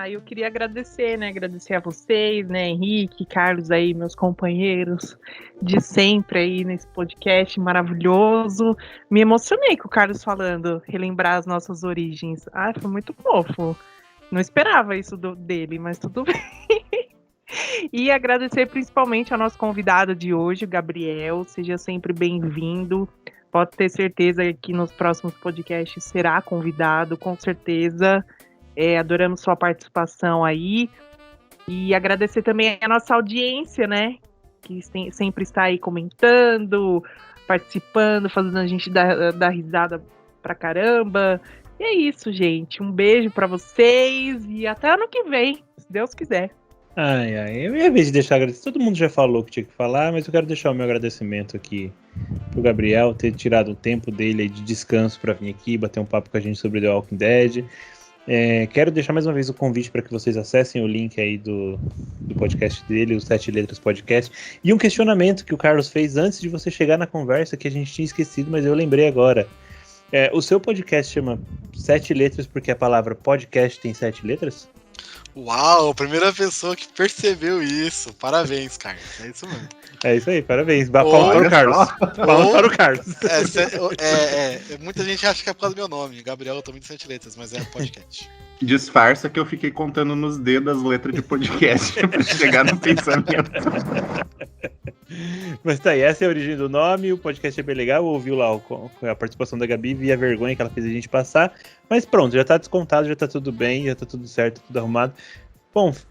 Eu queria agradecer, né? Agradecer a vocês, né? Henrique, Carlos aí, meus companheiros de sempre aí nesse podcast maravilhoso. Me emocionei com o Carlos falando, relembrar as nossas origens. Foi muito fofo. Não esperava isso dele, mas tudo bem. E agradecer principalmente ao nosso convidado de hoje, o Gabriel. Seja sempre bem-vindo. Pode ter certeza que nos próximos podcasts será convidado, com certeza. Adoramos sua participação aí. E agradecer também a nossa audiência, né? que sempre está aí comentando, participando, fazendo a gente dar risada pra caramba. E é isso, gente. Um beijo pra vocês e até ano que vem, se Deus quiser. Ai, eu ia ver de deixar agradecer. Todo mundo já falou o que tinha que falar, mas eu quero deixar o meu agradecimento aqui pro Gabriel ter tirado o tempo dele aí de descanso para vir aqui bater um papo com a gente sobre The Walking Dead. Quero deixar mais uma vez o convite para que vocês acessem o link aí do podcast dele, o 7 Letras Podcast. E um questionamento que o Carlos fez antes de você chegar na conversa, que a gente tinha esquecido, mas eu lembrei agora. O seu podcast chama 7 Letras porque a palavra podcast tem 7 letras? Uau, primeira pessoa que percebeu isso. Parabéns, Carlos. É isso mesmo. É isso aí, parabéns. Palmas para o Carlos. Palmas para o Carlos. Muita gente acha que é por causa do meu nome. Gabriel, eu tô muito 7 letras, mas é podcast. Disfarça que eu fiquei contando nos dedos as letras de podcast pra chegar no pensamento. Mas tá aí, essa é a origem do nome. O podcast é bem legal. Ouviu lá a participação da Gabi, vi a vergonha que ela fez a gente passar. Mas pronto, já tá descontado, já tá tudo bem, já tá tudo certo, tudo arrumado.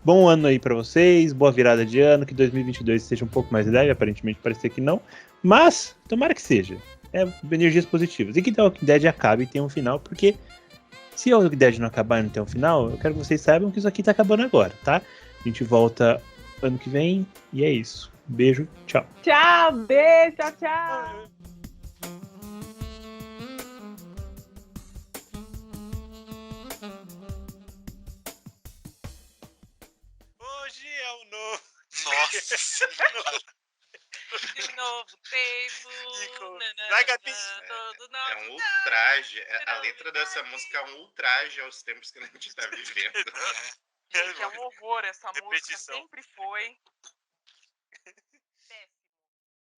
Bom ano aí pra vocês, boa virada de ano, que 2022 seja um pouco mais leve, aparentemente parecer que não. Mas, tomara que seja. Energias positivas. E que The Walking Dead acabe e tenha um final, porque se The Walking Dead não acabar e não ter um final, eu quero que vocês saibam que isso aqui tá acabando agora, tá? A gente volta ano que vem e é isso. Beijo, tchau. Tchau, beijo, tchau. Hoje é o novo. Nossa senhora. De novo tempo. Vai, Gabi. É um ultraje. A letra dessa música é um ultraje aos tempos que a gente tá vivendo. Gente, é um horror essa música. Repetição. Sempre foi.